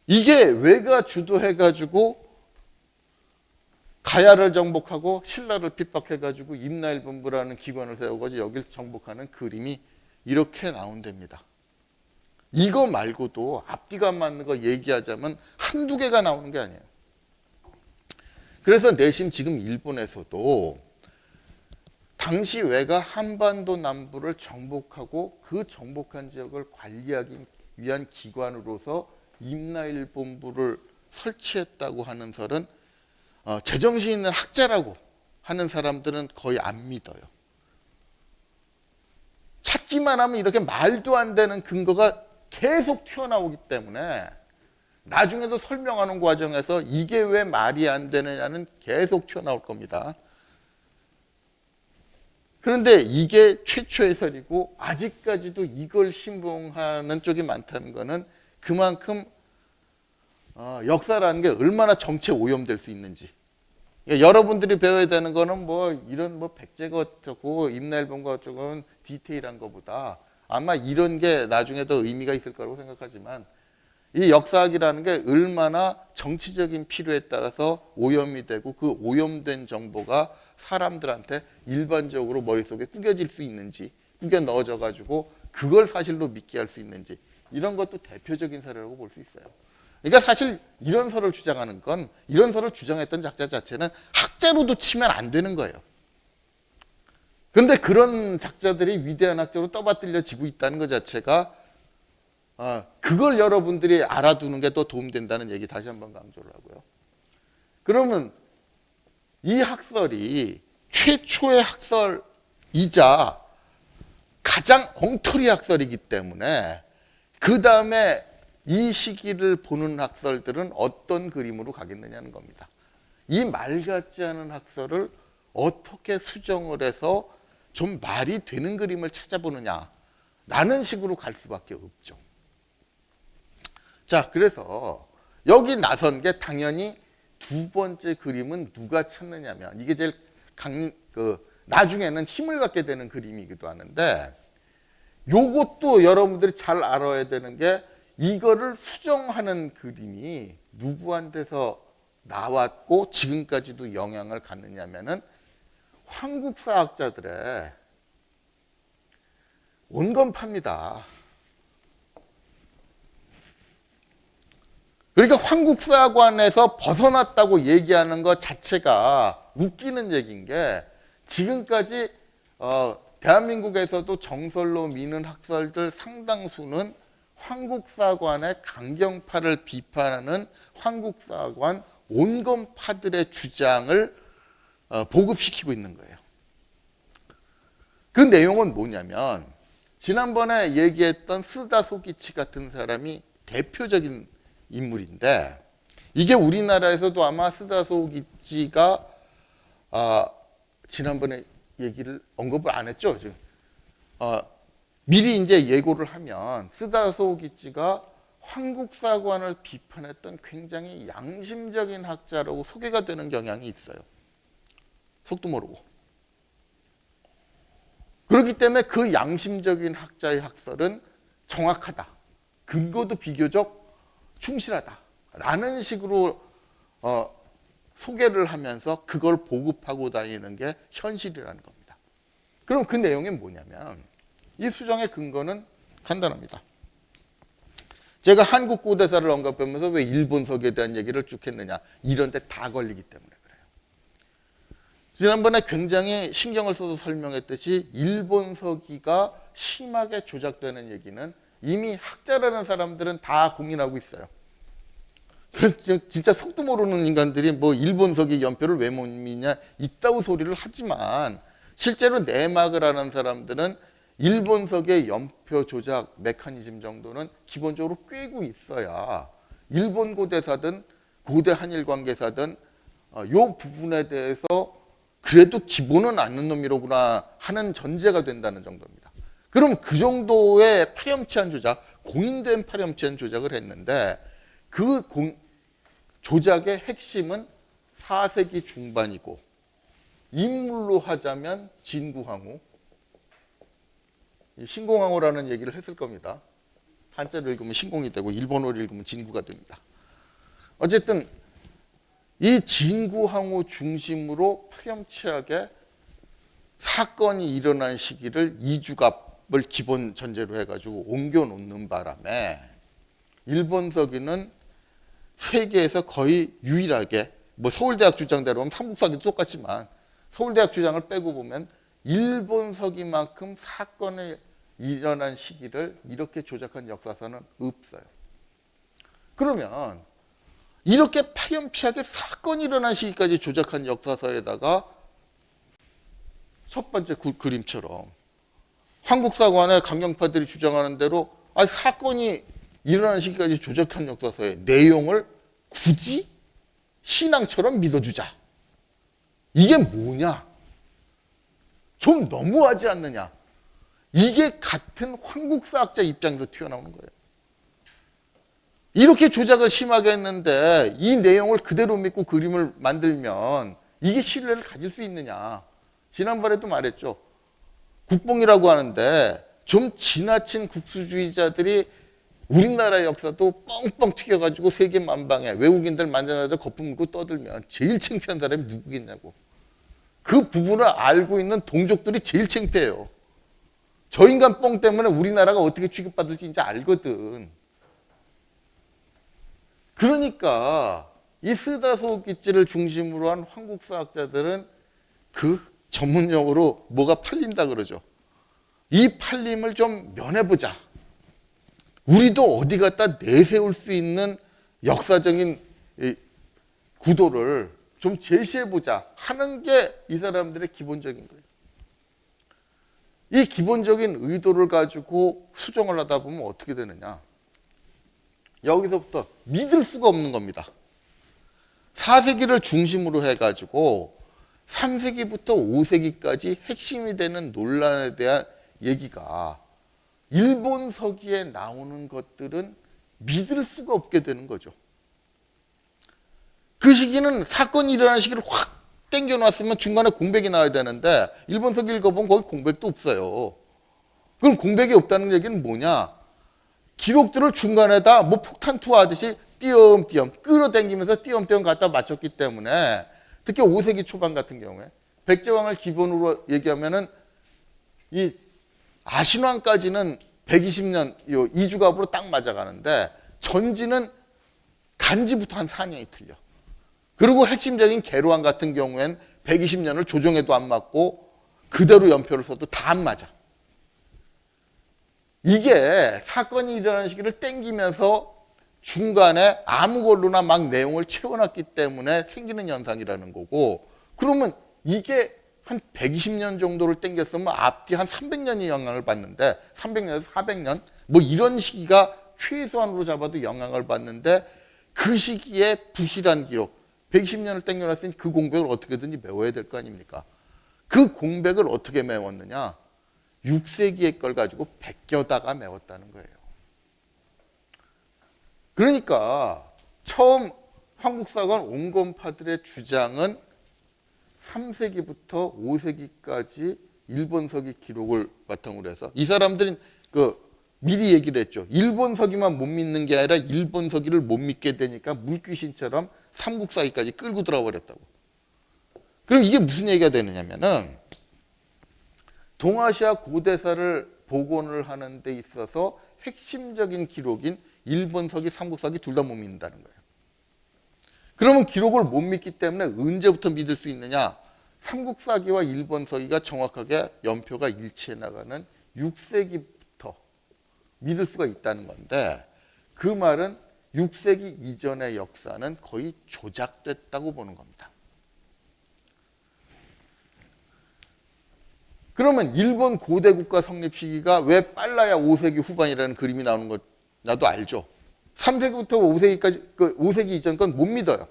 S1: 이게 왜가 주도해가지고 가야를 정복하고 신라를 핍박해가지고 임나일본부라는 기관을 세워가지고 여길 정복하는 그림이 이렇게 나온답니다. 이거 말고도 앞뒤가 안 맞는 거 얘기하자면 한두 개가 나오는 게 아니에요. 그래서 내심 지금 일본에서도 당시 외가 한반도 남부를 정복하고 그 정복한 지역을 관리하기 위한 기관으로서 임나일본부를 설치했다고 하는 설은 제정신 있는 학자라고 하는 사람들은 거의 안 믿어요. 찾기만 하면 이렇게 말도 안 되는 근거가 계속 튀어나오기 때문에 나중에도 설명하는 과정에서 이게 왜 말이 안 되느냐는 계속 튀어나올 겁니다. 그런데 이게 최초의 설이고 아직까지도 이걸 신봉하는 쪽이 많다는 것은 그만큼 역사라는 게 얼마나 정치에 오염될 수 있는지. 그러니까 여러분들이 배워야 되는 거는 뭐 이런 뭐 백제가 어쩌고 임나일본가 어쩌고는 디테일한 것보다 아마 이런 게 나중에 더 의미가 있을 거라고 생각하지만 이 역사학이라는 게 얼마나 정치적인 필요에 따라서 오염이 되고 그 오염된 정보가 사람들한테 일반적으로 머릿속에 구겨질 수 있는지 구겨 넣어져 가지고 그걸 사실로 믿게 할 수 있는지 이런 것도 대표적인 사례라고 볼 수 있어요. 그러니까 사실 이런 설을 주장하는 건 이런 설을 주장했던 작자 자체는 학자로도 치면 안 되는 거예요. 그런데 그런 작자들이 위대한 학자로 떠받들려지고 있다는 것 자체가 그걸 여러분들이 알아두는 게 더 도움된다는 얘기 다시 한번 강조를 하고요. 그러면 이 학설이 최초의 학설이자 가장 엉터리 학설이기 때문에 그 다음에 이 시기를 보는 학설들은 어떤 그림으로 가겠느냐는 겁니다. 이 말 같지 않은 학설을 어떻게 수정을 해서 좀 말이 되는 그림을 찾아보느냐라는 식으로 갈 수밖에 없죠. 자, 그래서 여기 나선 게 당연히 두 번째 그림은 누가 찾느냐면 이게 제일 나중에는 힘을 갖게 되는 그림이기도 하는데 요것도 여러분들이 잘 알아야 되는 게 이거를 수정하는 그림이 누구한테서 나왔고 지금까지도 영향을 갖느냐면은 황국사학자들의 온건파입니다. 그러니까 황국사관에서 벗어났다고 얘기하는 것 자체가 웃기는 얘기인 게 지금까지 대한민국에서도 정설로 미는 학설들 상당수는 황국사관의 강경파를 비판하는 황국사관 온건파들의 주장을 보급시키고 있는 거예요. 그 내용은 뭐냐면 지난번에 얘기했던 스다 소기치 같은 사람이 대표적인 인물인데 이게 우리나라에서도 아마 스다 소기치가 지난번에 얘기를 언급을 안 했죠. 지금 미리 이제 예고를 하면 스다 소기치가 황국사관을 비판했던 굉장히 양심적인 학자라고 소개가 되는 경향이 있어요. 속도 모르고. 그렇기 때문에 그 양심적인 학자의 학설은 정확하다. 근거도 비교적 충실하다라는 식으로 소개를 하면서 그걸 보급하고 다니는 게 현실이라는 겁니다. 그럼 그 내용이 뭐냐면 이 수정의 근거는 간단합니다. 제가 한국 고대사를 언급하면서 왜 일본석에 대한 얘기를 쭉 했느냐 이런 데 다 걸리기 때문에 그래요. 지난번에 굉장히 신경을 써서 설명했듯이 일본서기가 심하게 조작되는 얘기는 이미 학자라는 사람들은 다 공인하고 있어요. 진짜 속도 모르는 인간들이 뭐 일본서기 연표를 왜 못 믿냐 이따구 소리를 하지만 실제로 내막을 아는 사람들은 일본서기의 연표 조작 메커니즘 정도는 기본적으로 꿰고 있어야 일본 고대사든 고대 한일 관계사든 요 부분에 대해서 그래도 기본은 아는 놈이로구나 하는 전제가 된다는 정도입니다. 그럼 그 정도의 파렴치한 조작, 공인된 파렴치한 조작을 했는데 그 조작의 핵심은 4세기 중반이고 인물로 하자면 진구황후, 신공황후라는 얘기를 했을 겁니다. 한자로 읽으면 신공이 되고 일본어로 읽으면 진구가 됩니다. 어쨌든 이 진구황후 중심으로 파렴치하게 사건이 일어난 시기를 이주갑 기본 전제로 해가지고 옮겨 놓는 바람에 일본 서기는 세계에서 거의 유일하게 뭐 서울대학 주장대로 하면 삼국사기도 똑같지만 서울대학 주장을 빼고 보면 일본 서기만큼 사건이 일어난 시기를 이렇게 조작한 역사서는 없어요. 그러면 이렇게 파렴치하게 사건이 일어난 시기까지 조작한 역사서에다가 첫 번째 그림처럼 한국사관의 강경파들이 주장하는 대로 사건이 일어난 시기까지 조작한 역사서의 내용을 굳이 신앙처럼 믿어주자. 이게 뭐냐? 좀 너무하지 않느냐? 이게 같은 황국사학자 입장에서 튀어나오는 거예요. 이렇게 조작을 심하게 했는데 이 내용을 그대로 믿고 그림을 만들면 이게 신뢰를 가질 수 있느냐? 지난번에도 말했죠. 국뽕이라고 하는데 좀 지나친 국수주의자들이 우리나라 역사도 뻥뻥 튀겨가지고 세계 만방에 외국인들 만나자마자 거품 물고 떠들면 제일 창피한 사람이 누구겠냐고. 그 부분을 알고 있는 동족들이 제일 창피해요. 저 인간 뻥 때문에 우리나라가 어떻게 취급받을지 이제 알거든. 그러니까 이 스다소기치를 중심으로 한 황국사학자들은 그 전문용어로 뭐가 팔린다 그러죠. 이 팔림을 좀 면해보자. 우리도 어디 갖다 내세울 수 있는 역사적인 구도를 좀 제시해보자 하는 게 이 사람들의 기본적인 거예요. 이 기본적인 의도를 가지고 수정을 하다 보면 어떻게 되느냐. 여기서부터 믿을 수가 없는 겁니다. 4세기를 중심으로 해가지고 3세기부터 5세기까지 핵심이 되는 논란에 대한 얘기가 일본 서기에 나오는 것들은 믿을 수가 없게 되는 거죠. 그 시기는 사건이 일어난 시기를 확 땡겨놨으면 중간에 공백이 나와야 되는데 일본 서기 읽어보면 거기 공백도 없어요. 그럼 공백이 없다는 얘기는 뭐냐? 기록들을 중간에다 뭐 폭탄 투하하듯이 띄엄띄엄 끌어당기면서 띄엄띄엄 갖다 맞췄기 때문에 특히 5세기 초반 같은 경우에 백제왕을 기본으로 얘기하면은 이 아신왕까지는 120년 이주갑으로 딱 맞아가는데 전지는 간지부터 한 4년이 틀려. 그리고 핵심적인 계로왕 같은 경우엔 120년을 조정해도 안 맞고 그대로 연표를 써도 다 안 맞아. 이게 사건이 일어나는 시기를 땡기면서 중간에 아무 걸로나 막 내용을 채워놨기 때문에 생기는 현상이라는 거고, 그러면 이게 한 120년 정도를 땡겼으면 앞뒤 한 300년이 영향을 받는데 300년에서 400년 뭐 이런 시기가 최소한으로 잡아도 영향을 받는데 그 시기에 부실한 기록 120년을 땡겨놨으니 그 공백을 어떻게든지 메워야 될 거 아닙니까? 그 공백을 어떻게 메웠느냐? 6세기의 걸 가지고 베껴다가 메웠다는 거예요. 그러니까 처음 한국사관 온건파들의 주장은 3세기부터 5세기까지 일본 서기 기록을 바탕으로 해서 이 사람들은 미리 얘기를 했죠. 일본 서기만 못 믿는 게 아니라 일본 서기를 못 믿게 되니까 물귀신처럼 삼국사기까지 끌고 들어와 버렸다고. 그럼 이게 무슨 얘기가 되느냐면은 동아시아 고대사를 복원을 하는 데 있어서 핵심적인 기록인 일본 서기, 삼국사기 둘 다 못 믿는다는 거예요. 그러면 기록을 못 믿기 때문에 언제부터 믿을 수 있느냐? 삼국사기와 일본 서기가 정확하게 연표가 일치해 나가는 6세기부터 믿을 수가 있다는 건데, 그 말은 6세기 이전의 역사는 거의 조작됐다고 보는 겁니다. 그러면 일본 고대 국가 성립 시기가 왜 빨라야 5세기 후반이라는 그림이 나오는 것 나도 알죠. 3세기부터 5세기까지 5세기 이전 건 못 믿어요.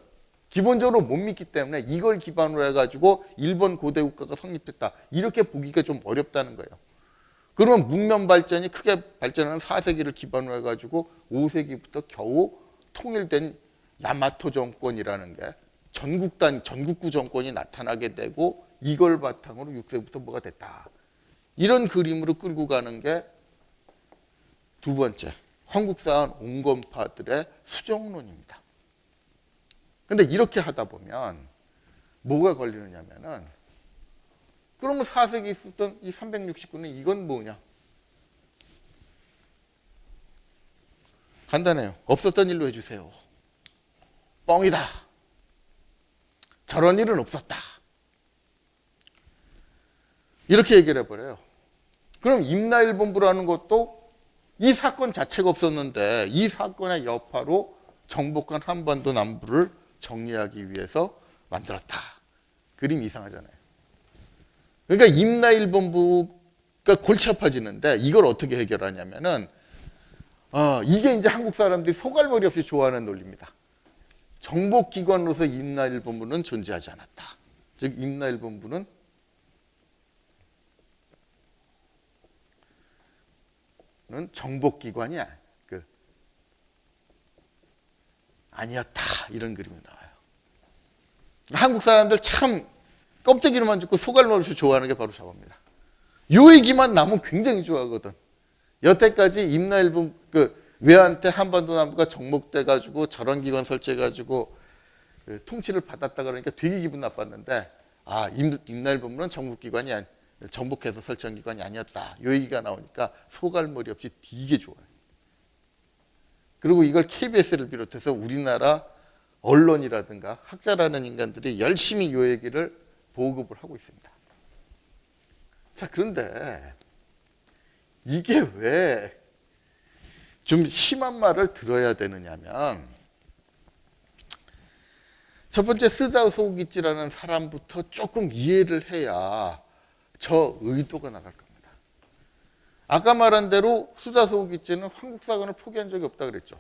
S1: 기본적으로 못 믿기 때문에 이걸 기반으로 해가지고 일본 고대 국가가 성립됐다 이렇게 보기가 좀 어렵다는 거예요. 그러면 문명 발전이 크게 발전하는 4세기를 기반으로 해가지고 5세기부터 겨우 통일된 야마토 정권이라는 게 전국구 정권이 나타나게 되고 이걸 바탕으로 6세기부터 뭐가 됐다. 이런 그림으로 끌고 가는 게 두 번째 한국사관 온건파들의 수정론입니다. 근데 이렇게 하다 보면 뭐가 걸리느냐면은 그러면 4세기 있었던 이 369는 이건 뭐냐? 간단해요. 없었던 일로 해주세요. 뻥이다. 저런 일은 없었다. 이렇게 얘기를 해버려요. 그럼 임나일본부라는 것도 이 사건 자체가 없었는데 이 사건의 여파로 정복한 한반도 남부를 정리하기 위해서 만들었다. 그림 이상하잖아요. 그러니까 임나일본부가 골치 아파지는데 이걸 어떻게 해결하냐면은 이게 이제 한국 사람들이 소갈머리 없이 좋아하는 논리입니다. 정복기관으로서 임나일본부는 존재하지 않았다. 즉 임나일본부는 정복기관이 아니었다. 이런 그림이 나와요. 한국 사람들 참 껍데기로만 죽고 소갈머리 없이 좋아하는 게 바로 저겁니다. 요 얘기만 나면 굉장히 좋아하거든. 여태까지 임나일본 외한테 한반도 남부가 정복돼가지고 저런 기관 설치해가지고 통치를 받았다 그러니까 되게 기분 나빴는데 임나일본부는 정복기관이 정복해서 설치한 기관이 아니었다. 요 얘기가 나오니까 소갈머리 없이 되게 좋아요. 그리고 이걸 KBS를 비롯해서 우리나라 언론이라든가 학자라는 인간들이 열심히 요 얘기를 보급을 하고 있습니다. 자, 그런데 이게 왜 좀 심한 말을 들어야 되느냐면 첫 번째 스다소우기치라는 사람부터 조금 이해를 해야 저 의도가 나갈 겁니다. 아까 말한 대로 스다소우기치는 한국사관을 포기한 적이 없다 그랬죠.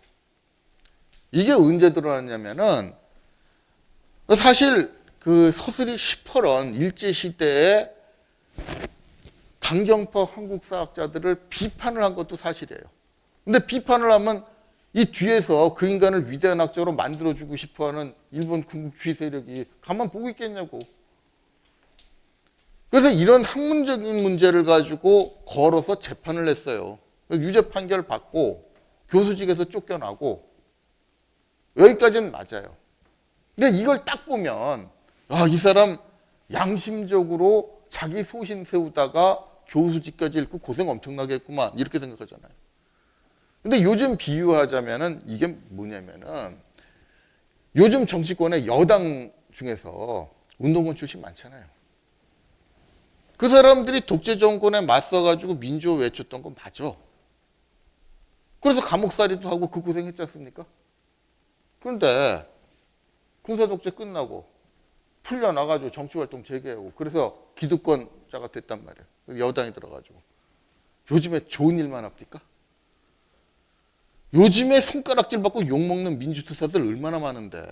S1: 이게 언제 드러났냐면은 사실 그 서슬이 10%런 일제시대에 강경파 한국사학자들을 비판을 한 것도 사실이에요. 근데 비판을 하면 이 뒤에서 그 인간을 위대한 학자로 만들어주고 싶어하는 일본 군국주의 세력이 가만 보고 있겠냐고. 그래서 이런 학문적인 문제를 가지고 걸어서 재판을 냈어요. 유죄 판결 받고 교수직에서 쫓겨나고 여기까지는 맞아요. 근데 이걸 딱 보면 이 사람 양심적으로 자기 소신 세우다가 교수직까지 잃고 고생 엄청나게 했구만 이렇게 생각하잖아요. 근데 요즘 비유하자면은 이게 뭐냐면은 요즘 정치권의 여당 중에서 운동권 출신 많잖아요. 그 사람들이 독재 정권에 맞서가지고 민주화 외쳤던 건 맞아. 그래서 감옥살이도 하고 그 고생했지 않습니까? 그런데 군사 독재 끝나고 풀려나가지고 정치활동 재개하고 그래서 기득권자가 됐단 말이에요. 여당이 들어가지고. 요즘에 좋은 일만 합니까? 요즘에 손가락질 받고 욕먹는 민주투사들 얼마나 많은데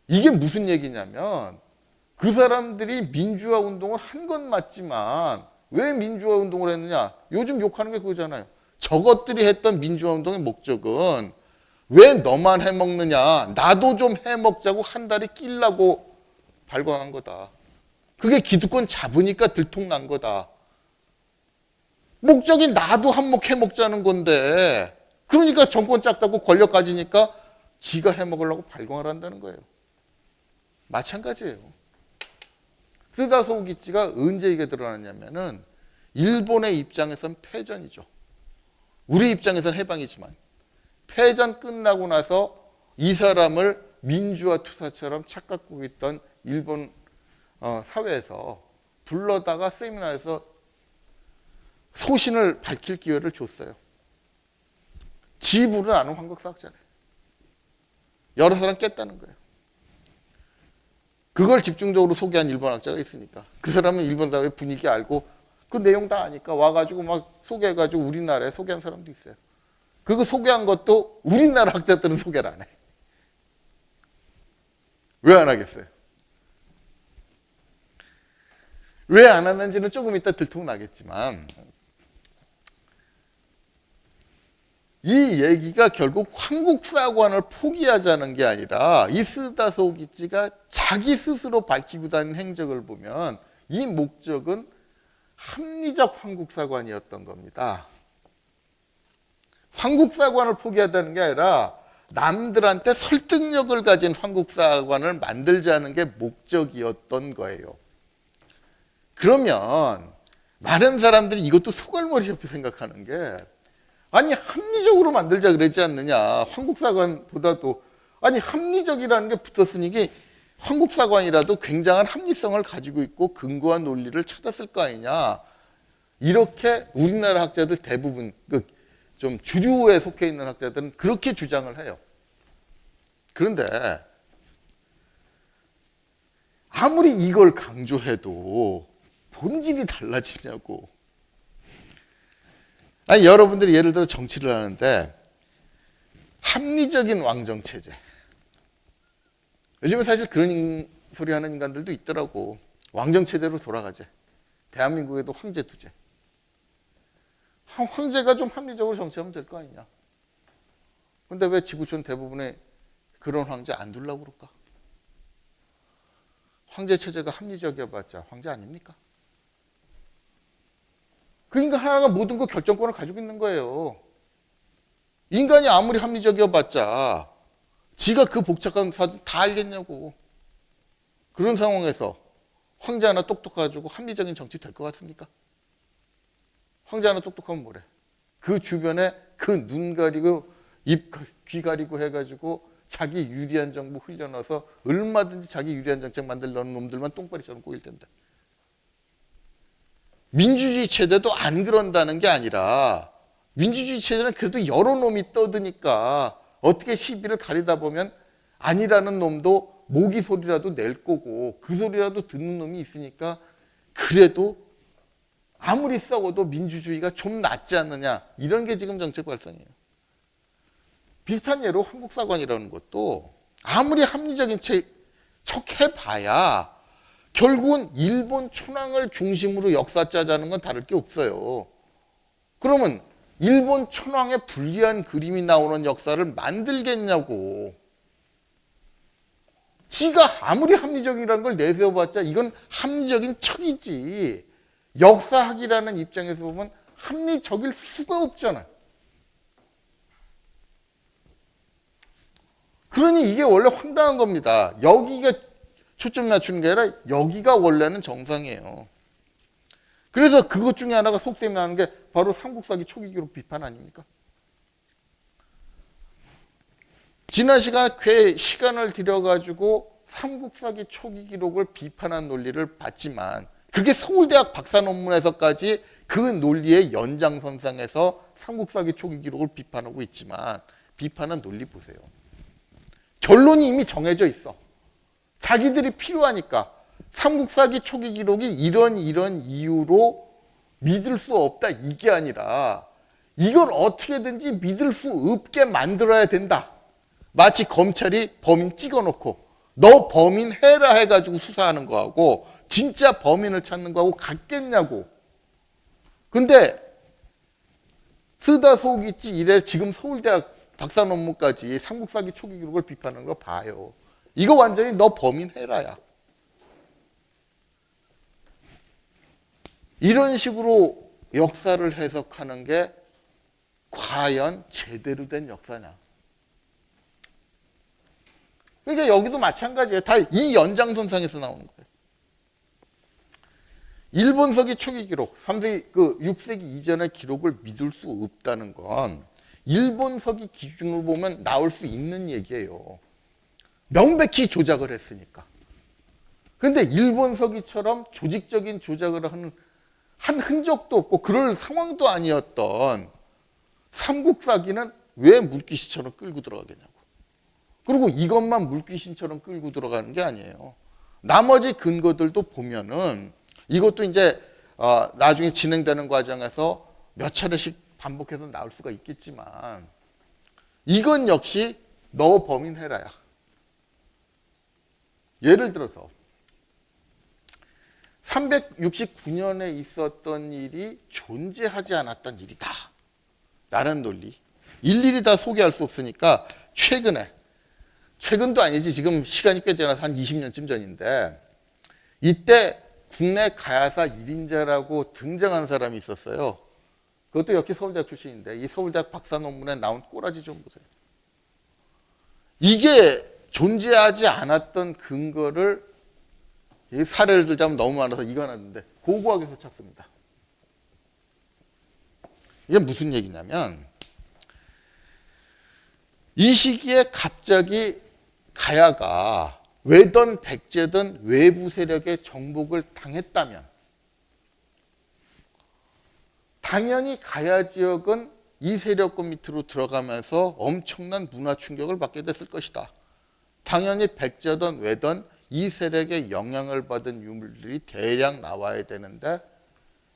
S1: 이게 무슨 얘기냐면 그 사람들이 민주화 운동을 한 건 맞지만 왜 민주화 운동을 했느냐? 요즘 욕하는 게 그거잖아요. 저것들이 했던 민주화 운동의 목적은 왜 너만 해먹느냐? 나도 좀 해먹자고 한 다리 끼려고 발광한 거다. 그게 기득권 잡으니까 들통난 거다. 목적이 나도 한몫 해먹자는 건데 그러니까 정권 짝다고 권력 가지니까 지가 해먹으려고 발광을 한다는 거예요. 마찬가지예요. 스다소우기치가 언제 이게 드러났냐면은 일본의 입장에선 패전이죠. 우리 입장에선 해방이지만 패전 끝나고 나서 이 사람을 민주화 투사처럼 착각하고 있던 일본 사회에서 불러다가 세미나에서 소신을 밝힐 기회를 줬어요. 지부를 아는 한국사학자래. 여러 사람 깼다는 거예요. 그걸 집중적으로 소개한 일본 학자가 있으니까 그 사람은 일본 사회 분위기 알고 그 내용 다 아니까 와가지고 막 소개해가지고 우리나라에 소개한 사람도 있어요. 그거 소개한 것도 우리나라 학자들은 소개를 안 해. 왜 안 하겠어요? 왜 안 하는지는 조금 이따 들통나겠지만 이 얘기가 결국 한국사관을 포기하자는 게 아니라 이 스다소우기치가 자기 스스로 밝히고 다니는 행적을 보면 이 목적은 합리적 한국사관이었던 겁니다. 한국사관을 포기하다는 게 아니라 남들한테 설득력을 가진 한국사관을 만들자는 게 목적이었던 거예요. 그러면 많은 사람들이 이것도 소갈머리 옆에 생각하는 게 아니 합리적으로 만들자 그러지 않느냐. 황국사관보다도 아니 합리적이라는 게 붙었으니 이게 황국사관이라도 굉장한 합리성을 가지고 있고 근거와 논리를 찾았을 거 아니냐. 이렇게 우리나라 학자들 대부분 좀 주류에 속해 있는 학자들은 그렇게 주장을 해요. 그런데 아무리 이걸 강조해도 본질이 달라지냐고. 아니 여러분들이 예를 들어 정치를 하는데 합리적인 왕정체제. 요즘에 사실 그런 소리 하는 인간들도 있더라고. 왕정체제로 돌아가재. 대한민국에도 황제 두재. 황제가 좀 합리적으로 정치하면 될 거 아니냐. 근데 왜 지구촌 대부분의 그런 황제 안 두려고 그럴까? 황제 체제가 합리적이어봤자 황제 아닙니까? 그 인간 하나가 모든 그 결정권을 가지고 있는 거예요. 인간이 아무리 합리적이어봤자 지가 그 복잡한 사도 다 알겠냐고. 그런 상황에서 황제 하나 똑똑해가지고 합리적인 정치 될 것 같습니까? 황제 하나 똑똑하면 뭐래? 그 주변에 그 눈 가리고 귀 가리고 해가지고 자기 유리한 정보 흘려넣어서 얼마든지 자기 유리한 정책 만들려는 놈들만 똥파리처럼 꼬일 텐데. 민주주의 체제도 안 그런다는 게 아니라 민주주의 체제는 그래도 여러 놈이 떠드니까 어떻게 시비를 가리다 보면 아니라는 놈도 모기 소리라도 낼 거고 그 소리라도 듣는 놈이 있으니까 그래도 아무리 썩어도 민주주의가 좀 낫지 않느냐. 이런 게 지금 정책 발상이에요. 비슷한 예로 황국사관이라는 것도 아무리 합리적인 척 해봐야 결국은 일본 촌왕을 중심으로 역사 짜자는 건 다를 게 없어요. 그러면 일본 촌왕에 불리한 그림이 나오는 역사를 만들겠냐고. 지가 아무리 합리적이라는 걸 내세워봤자 이건 합리적인 척이지. 역사학이라는 입장에서 보면 합리적일 수가 없잖아. 그러니 이게 원래 황당한 겁니다. 여기가 초점 맞추는 게 아니라 여기가 원래는 정상이에요. 그래서 그것 중에 하나가 속셈이 나는 게 바로 삼국사기 초기 기록 비판 아닙니까? 지난 시간에 꽤 시간을 들여가지고 삼국사기 초기 기록을 비판한 논리를 봤지만 그게 서울대학 박사 논문에서까지 그 논리의 연장선상에서 삼국사기 초기 기록을 비판하고 있지만 비판한 논리 보세요. 결론이 이미 정해져 있어. 자기들이 필요하니까 삼국사기 초기 기록이 이런 이유로 믿을 수 없다 이게 아니라 이걸 어떻게든지 믿을 수 없게 만들어야 된다. 마치 검찰이 범인 찍어놓고 너 범인 해라 해가지고 수사하는 거하고 진짜 범인을 찾는 거하고 같겠냐고. 근데 쓰다 속이지 이래 지금 서울대학 박사 논문까지 삼국사기 초기 기록을 비판하는 거 봐요. 이거 완전히 너 범인 해라야. 이런 식으로 역사를 해석하는 게 과연 제대로 된 역사냐. 그러니까 여기도 마찬가지예요. 다 이 연장선상에서 나오는 거예요. 일본서기 초기 기록, 6세기 이전의 기록을 믿을 수 없다는 건 일본서기 기준으로 보면 나올 수 있는 얘기예요. 명백히 조작을 했으니까. 그런데 일본서기처럼 조직적인 조작을 하는 한 흔적도 없고 그럴 상황도 아니었던 삼국사기는 왜 물귀신처럼 끌고 들어가겠냐고. 그리고 이것만 물귀신처럼 끌고 들어가는 게 아니에요. 나머지 근거들도 보면은 이것도 이제 나중에 진행되는 과정에서 몇 차례씩 반복해서 나올 수가 있겠지만 이건 역시 너 범인 해라야. 예를 들어서 369년에 있었던 일이 존재하지 않았던 일이다 라는 논리. 일일이 다 소개할 수 없으니까 최근도 아니지 지금 시간이 꽤 지나서 한 20년쯤 전인데 이때 국내 가야사 1인자라고 등장한 사람이 있었어요. 그것도 역시 서울대학 출신인데 이 서울대학 박사 논문에 나온 꼬라지 좀 보세요. 이게 존재하지 않았던 근거를 사례를 들자면 너무 많아서 이거 하나 있는데 고고학에서 찾습니다. 이게 무슨 얘기냐면 이 시기에 갑자기 가야가 외던 백제든 외부 세력의 정복을 당했다면 당연히 가야 지역은 이 세력권 밑으로 들어가면서 엄청난 문화 충격을 받게 됐을 것이다. 당연히 백제든 외든 이 세력의 영향을 받은 유물들이 대량 나와야 되는데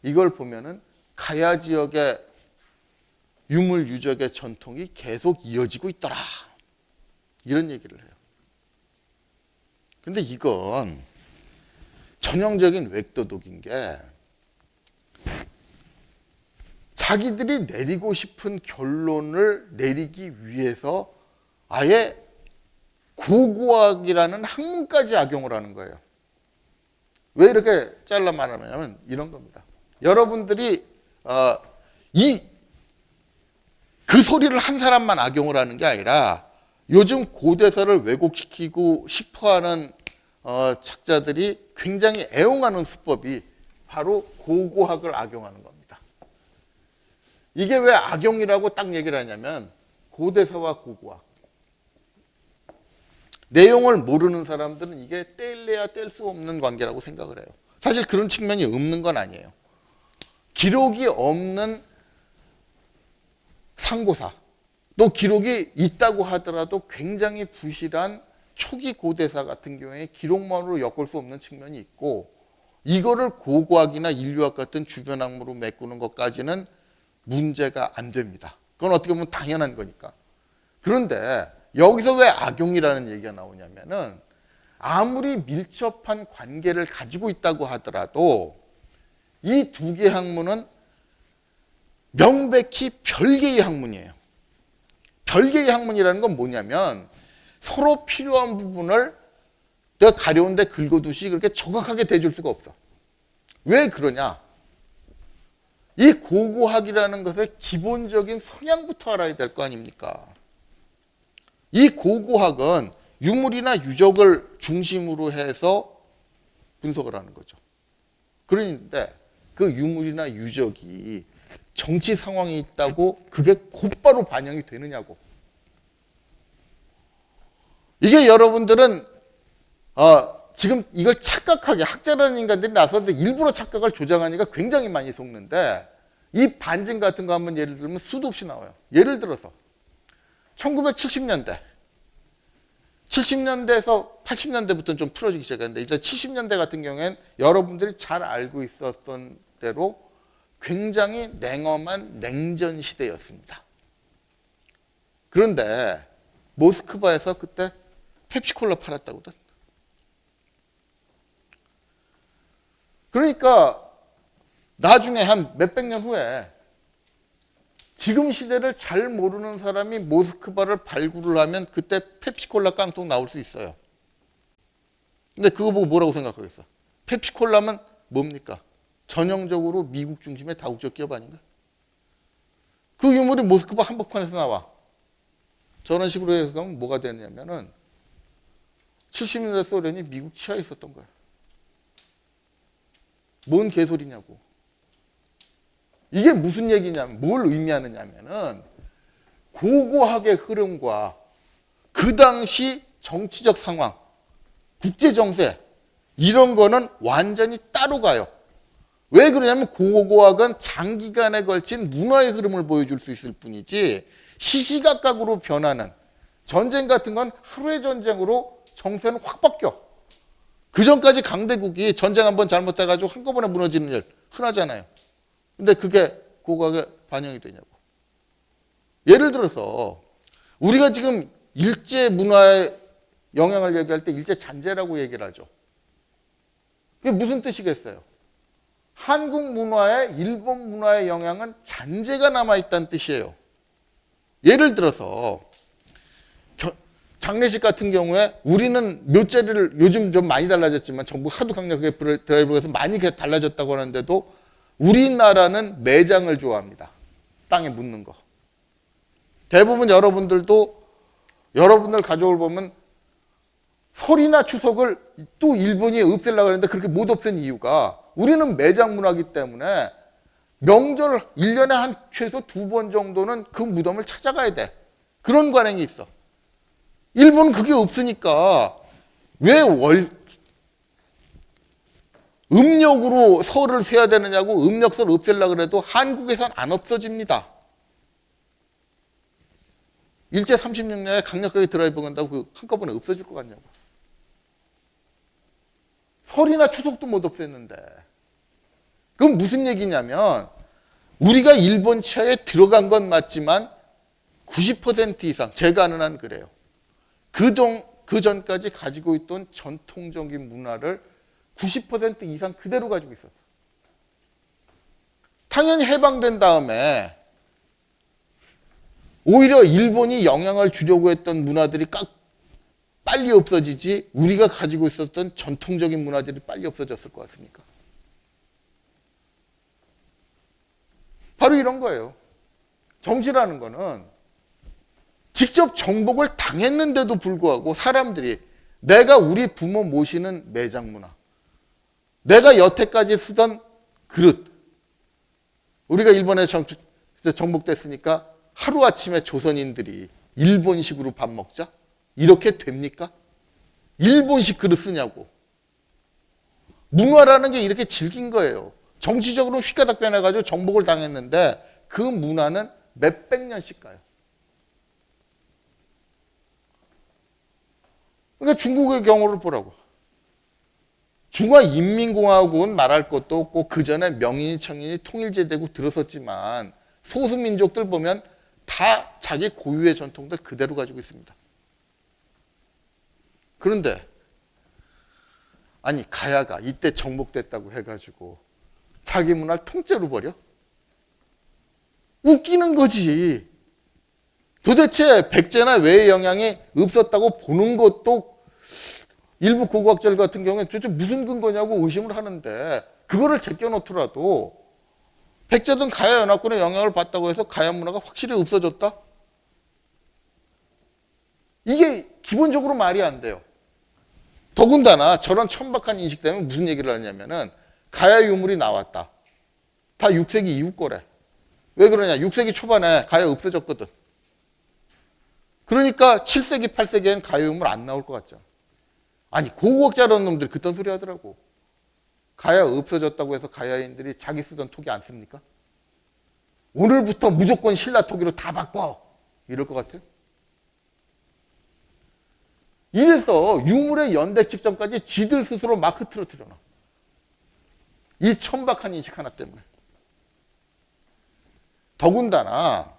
S1: 이걸 보면은 가야 지역의 유물 유적의 전통이 계속 이어지고 있더라. 이런 얘기를 해요. 근데 이건 전형적인 웩도독인 게 자기들이 내리고 싶은 결론을 내리기 위해서 아예 고고학이라는 학문까지 악용을 하는 거예요. 왜 이렇게 잘라 말하냐면 이런 겁니다. 여러분들이 그 소리를 한 사람만 악용을 하는 게 아니라 요즘 고대사를 왜곡시키고 싶어하는 학자들이 굉장히 애용하는 수법이 바로 고고학을 악용하는 겁니다. 이게 왜 악용이라고 딱 얘기를 하냐면 고대사와 고고학 내용을 모르는 사람들은 이게 떼일래야 뗄 수 없는 관계라고 생각을 해요. 사실 그런 측면이 없는 건 아니에요. 기록이 없는 상고사, 또 기록이 있다고 하더라도 굉장히 부실한 초기 고대사 같은 경우에 기록만으로 엮을 수 없는 측면이 있고 이거를 고고학이나 인류학 같은 주변 학문으로 메꾸는 것까지는 문제가 안 됩니다. 그건 어떻게 보면 당연한 거니까. 그런데 여기서 왜 악용이라는 얘기가 나오냐면은 아무리 밀접한 관계를 가지고 있다고 하더라도 이 두 개의 학문은 명백히 별개의 학문이에요. 별개의 학문이라는 건 뭐냐면 서로 필요한 부분을 내가 가려운데 긁어두시 그렇게 정확하게 대줄 수가 없어. 왜 그러냐? 이 고고학이라는 것의 기본적인 성향부터 알아야 될 거 아닙니까? 이 고고학은 유물이나 유적을 중심으로 해서 분석을 하는 거죠. 그런데 그 유물이나 유적이 정치 상황이 있다고 그게 곧바로 반영이 되느냐고. 이게 여러분들은 지금 이걸 착각하게 학자라는 인간들이 나서서 일부러 착각을 조장하니까 굉장히 많이 속는데 이 반증 같은 거 한번 예를 들면 수도 없이 나와요. 예를 들어서 1970년대 70년대에서 80년대부터는 좀 풀어지기 시작했는데 이제 70년대 같은 경우에는 여러분들이 잘 알고 있었던 대로 굉장히 냉엄한 냉전 시대였습니다. 그런데 모스크바에서 그때 펩시콜라 팔았다거든. 그러니까 나중에 한 몇백 년 후에 지금 시대를 잘 모르는 사람이 모스크바를 발굴을 하면 그때 펩시콜라 깡통 나올 수 있어요. 근데 그거 보고 뭐라고 생각하겠어? 펩시콜라면 뭡니까? 전형적으로 미국 중심의 다국적 기업 아닌가? 그 유물이 모스크바 한복판에서 나와. 저런 식으로 해서 가면 뭐가 되냐면은 70년대 소련이 미국 치하에 있었던 거야. 뭔 개소리냐고. 이게 무슨 얘기냐면 뭘 의미하느냐면은 고고학의 흐름과 그 당시 정치적 상황, 국제 정세 이런 거는 완전히 따로 가요. 왜 그러냐면 고고학은 장기간에 걸친 문화의 흐름을 보여줄 수 있을 뿐이지 시시각각으로 변하는 전쟁 같은 건 하루의 전쟁으로 정세는 확 바뀌어. 그 전까지 강대국이 전쟁 한번 잘못해가지고 한꺼번에 무너지는 일 흔하잖아요. 근데 그게 고고학에 반영이 되냐고. 예를 들어서 우리가 지금 일제 문화의 영향을 얘기할 때 일제 잔재라고 얘기를 하죠. 그게 무슨 뜻이겠어요? 한국 문화에 일본 문화의 영향은 잔재가 남아있다는 뜻이에요. 예를 들어서 장례식 같은 경우에 우리는 묘자리를 요즘 좀 많이 달라졌지만 정부 하도 강력하게 드라이브를 해서 많이 달라졌다고 하는데도 우리나라는 매장을 좋아합니다. 땅에 묻는 거. 대부분 여러분들도 여러분들 가족을 보면 설이나 추석을 또 일본이 없애려고 하는데 그렇게 못 없앤 이유가 우리는 매장 문화이기 때문에 명절 1년에 한 최소 2번 정도는 그 무덤을 찾아가야 돼. 그런 관행이 있어. 일본은 그게 없으니까 왜 음력으로 설을 세야 되느냐고 음력설 없애려고 그래도 한국에선 안 없어집니다. 일제 36년에 강력하게 드라이브 건다고 그 한꺼번에 없어질 것 같냐고. 설이나 추석도 못 없앴는데. 그건 무슨 얘기냐면 우리가 일본 치하에 들어간 건 맞지만 90% 이상, 제가 아는 한 그래요. 그 전까지 가지고 있던 전통적인 문화를 90% 이상 그대로 가지고 있었어. 당연히 해방된 다음에 오히려 일본이 영향을 주려고 했던 문화들이 빨리 없어지지 우리가 가지고 있었던 전통적인 문화들이 빨리 없어졌을 것 같습니까? 바로 이런 거예요. 정치라는 거는 직접 정복을 당했는데도 불구하고 사람들이 내가 우리 부모 모시는 매장 문화, 내가 여태까지 쓰던 그릇, 우리가 일본에 정복됐으니까 하루아침에 조선인들이 일본식으로 밥 먹자? 이렇게 됩니까? 일본식 그릇 쓰냐고. 문화라는 게 이렇게 질긴 거예요. 정치적으로 휘가닥 변해가지고 정복을 당했는데 그 문화는 몇백 년씩 가요. 그러니까 중국의 경우를 보라고. 중화인민공화국은 말할 것도 없고 그 전에 명인이 청인이 통일제되고 들어섰지만 소수민족들 보면 다 자기 고유의 전통들 그대로 가지고 있습니다. 그런데 아니 가야가 이때 정복됐다고 해가지고 자기 문화를 통째로 버려? 웃기는 거지. 도대체 백제나 외의 영향이 없었다고 보는 것도 일부 고고학자들 같은 경우에 도대체 무슨 근거냐고 의심을 하는데 그거를 제껴놓더라도 백제든 가야 연합군의 영향을 받다고 해서 가야 문화가 확실히 없어졌다? 이게 기본적으로 말이 안 돼요. 더군다나 저런 천박한 인식 때문에 무슨 얘기를 하냐면은 가야 유물이 나왔다. 다 6세기 이후 거래. 왜 그러냐? 6세기 초반에 가야 없어졌거든. 그러니까 7세기, 8세기에는 가야 유물 안 나올 것 같죠. 아니 고고학자라는 놈들이 그딴 소리 하더라고. 가야 없어졌다고 해서 가야인들이 자기 쓰던 토기 안 씁니까? 오늘부터 무조건 신라 토기로 다 바꿔. 이럴 것 같아요. 이래서 유물의 연대 측정까지 지들 스스로 막 흐트러뜨려놔. 이 천박한 인식 하나 때문에. 더군다나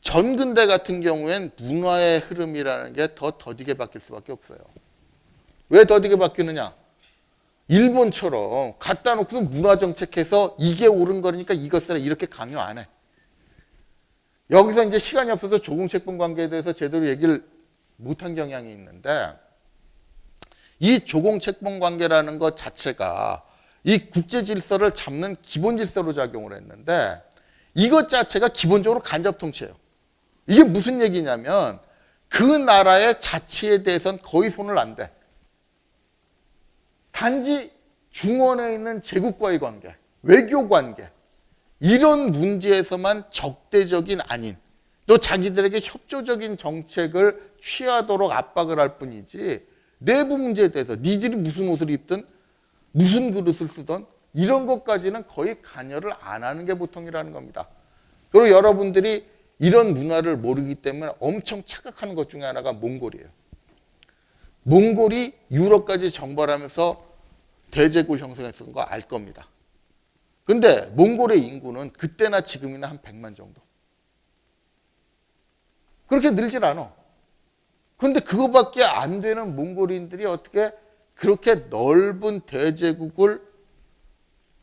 S1: 전근대 같은 경우엔 문화의 흐름이라는 게 더 더디게 바뀔 수밖에 없어요. 왜 더디게 바뀌느냐? 일본처럼 갖다 놓고 문화정책해서 이게 옳은 거니까 이것을 이렇게 강요 안 해. 여기서 이제 시간이 없어서 조공책본 관계에 대해서 제대로 얘기를 못한 경향이 있는데 이 조공책본 관계라는 것 자체가 이 국제 질서를 잡는 기본 질서로 작용을 했는데 이것 자체가 기본적으로 간접 통치예요. 이게 무슨 얘기냐면 그 나라의 자치에 대해서는 거의 손을 안 대. 단지 중원에 있는 제국과의 관계, 외교 관계 이런 문제에서만 적대적인 아닌 또 자기들에게 협조적인 정책을 취하도록 압박을 할 뿐이지 내부 문제에 대해서 니들이 무슨 옷을 입든 무슨 그릇을 쓰던 이런 것까지는 거의 관여를 안 하는 게 보통이라는 겁니다. 그리고 여러분들이 이런 문화를 모르기 때문에 엄청 착각하는 것 중에 하나가 몽골이에요. 몽골이 유럽까지 정벌하면서 대제국을 형성했던 거 알 겁니다. 근데 몽골의 인구는 그때나 지금이나 한 100만 정도. 그렇게 늘질 않아. 그런데 그거밖에 안 되는 몽골인들이 어떻게 그렇게 넓은 대제국을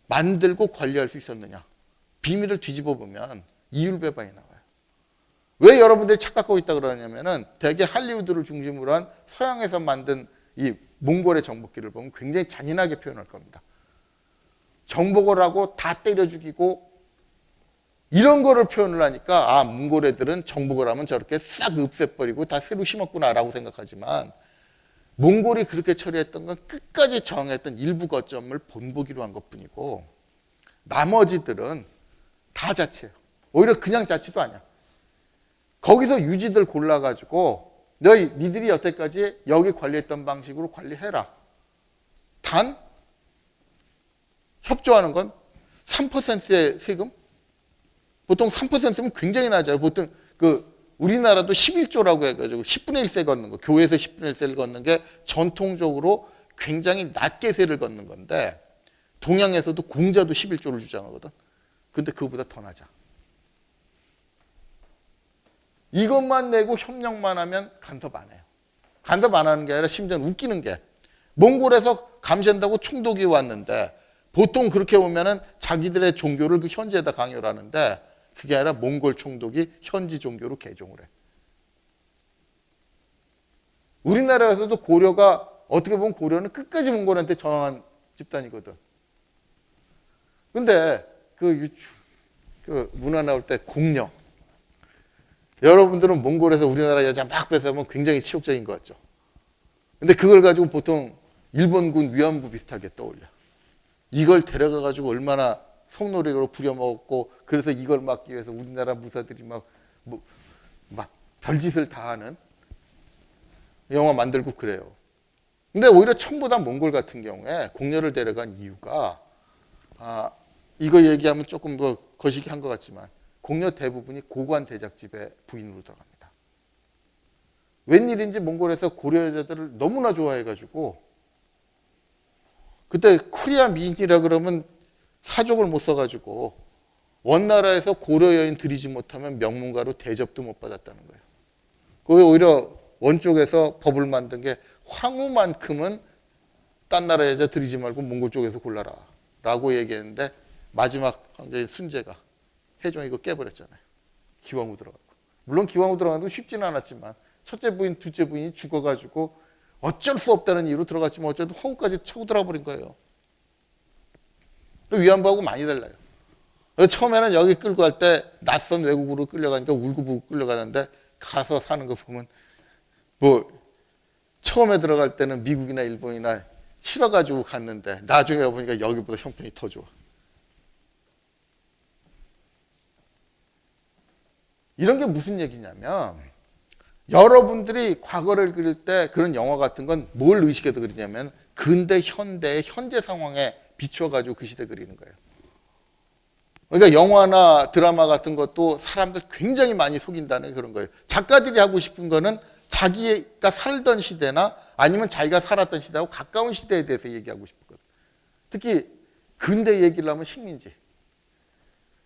S1: 만들고 관리할 수 있었느냐. 비밀을 뒤집어 보면 이율배반이 나와요. 왜 여러분들이 착각하고 있다 그러냐면은 대개 할리우드를 중심으로 한 서양에서 만든 이 몽골의 정복기를 보면 굉장히 잔인하게 표현할 겁니다. 정복을 하고 다 때려 죽이고 이런 거를 표현을 하니까 아 몽골 애들은 정복을 하면 저렇게 싹 없애버리고 다 새로 심었구나라고 생각하지만 몽골이 그렇게 처리했던 건 끝까지 저항했던 일부 거점을 본보기로 한 것뿐이고 나머지들은 다 자치예요. 오히려 그냥 자치도 아니야. 거기서 유지들 골라가지고 니들이 여태까지 여기 관리했던 방식으로 관리해라. 단 협조하는 건 3%의 세금? 보통 3%면 굉장히 낮아요. 보통 우리나라도 11조라고 해가지고 10분의 1세 걷는 거, 교회에서 10분의 1세를 걷는 게 전통적으로 굉장히 낮게 세를 걷는 건데, 동양에서도 공자도 11조를 주장하거든. 근데 그거보다 더 낮아. 이것만 내고 협력만 하면 간섭 안 해요. 간섭 안 하는 게 아니라 심지어 웃기는 게, 몽골에서 감시한다고 총독이 왔는데 보통 그렇게 보면은 자기들의 종교를 그 현지에다 강요를 하는데, 그게 아니라 몽골 총독이 현지 종교로 개종을 해. 우리나라에서도 고려가 어떻게 보면 고려는 끝까지 몽골한테 저항한 집단이거든. 근데 그 문화 나올 때 공녀. 여러분들은 몽골에서 우리나라 여자 막 뺏어오면 굉장히 치욕적인 것 같죠. 근데 그걸 가지고 보통 일본군 위안부 비슷하게 떠올려. 이걸 데려가 가지고 얼마나 성노래로 부려먹었고, 그래서 이걸 막기 위해서 우리나라 무사들이 막 별짓을 다 하는 영화 만들고 그래요. 근데 오히려 청보다 몽골 같은 경우에 공녀를 데려간 이유가, 이거 얘기하면 조금 더 거시기한 것 같지만, 공녀 대부분이 고관 대작집의 부인으로 들어갑니다. 웬일인지 몽골에서 고려 여자들을 너무나 좋아해가지고, 그때 코리아 미인이라 그러면 사족을 못 써가지고 원나라에서 고려 여인 들이지 못하면 명문가로 대접도 못 받았다는 거예요. 그게 오히려 원쪽에서 법을 만든 게, 황후만큼은 딴 나라 여자 들이지 말고 몽골 쪽에서 골라라 라고 얘기했는데, 마지막 황제인 순제가 해종 이거 깨버렸잖아요. 기왕후 들어가고. 물론 기왕후 들어가는 건 쉽지는 않았지만, 첫째 부인, 둘째 부인이 죽어가지고 어쩔 수 없다는 이유로 들어갔지만 어쨌든 황후까지 차고 들어가 버린 거예요. 위안부하고 많이 달라요. 처음에는 여기 끌고 갈 때 낯선 외국으로 끌려가니까 울고불고 끌려가는데, 가서 사는 거 보면 처음에 들어갈 때는 미국이나 일본이나 싫어가지고 갔는데, 나중에 보니까 여기보다 형편이 더 좋아. 이런 게 무슨 얘기냐면, 여러분들이 과거를 그릴 때 그런 영화 같은 건 뭘 의식해서 그리냐면, 근대 현대의 현재 상황에 비춰가지고 그 시대 그리는 거예요. 그러니까 영화나 드라마 같은 것도 사람들 굉장히 많이 속인다는 그런 거예요. 작가들이 하고 싶은 거는 자기가 살던 시대나 아니면 자기가 살았던 시대하고 가까운 시대에 대해서 얘기하고 싶거든. 특히 근대 얘기를 하면 식민지.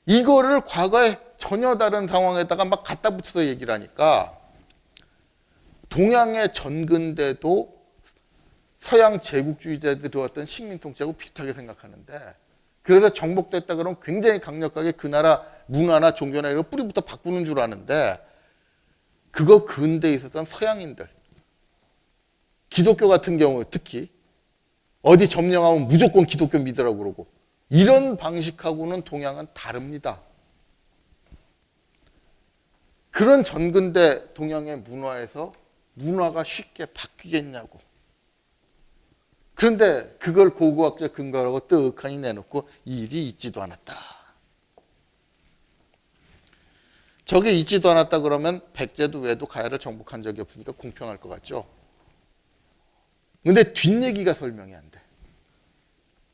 S1: 이거를 과거에 전혀 다른 상황에다가 막 갖다 붙여서 얘기를 하니까, 동양의 전근대도 서양 제국주의자들이 들어왔던 식민통치하고 비슷하게 생각하는데, 그래서 정복됐다 그러면 굉장히 강력하게 그 나라 문화나 종교나 이런 뿌리부터 바꾸는 줄 아는데, 그거 근대에 있었던 서양인들, 기독교 같은 경우 특히 어디 점령하면 무조건 기독교 믿으라고 그러고, 이런 방식하고는 동양은 다릅니다. 그런 전근대 동양의 문화에서 문화가 쉽게 바뀌겠냐고. 그런데 그걸 고고학적 근거라고 떡하니 내놓고 이 일이 있지도 않았다. 저게 있지도 않았다 그러면 백제도 외도 가야를 정복한 적이 없으니까 공평할 것 같죠. 근데 뒷얘기가 설명이 안 돼.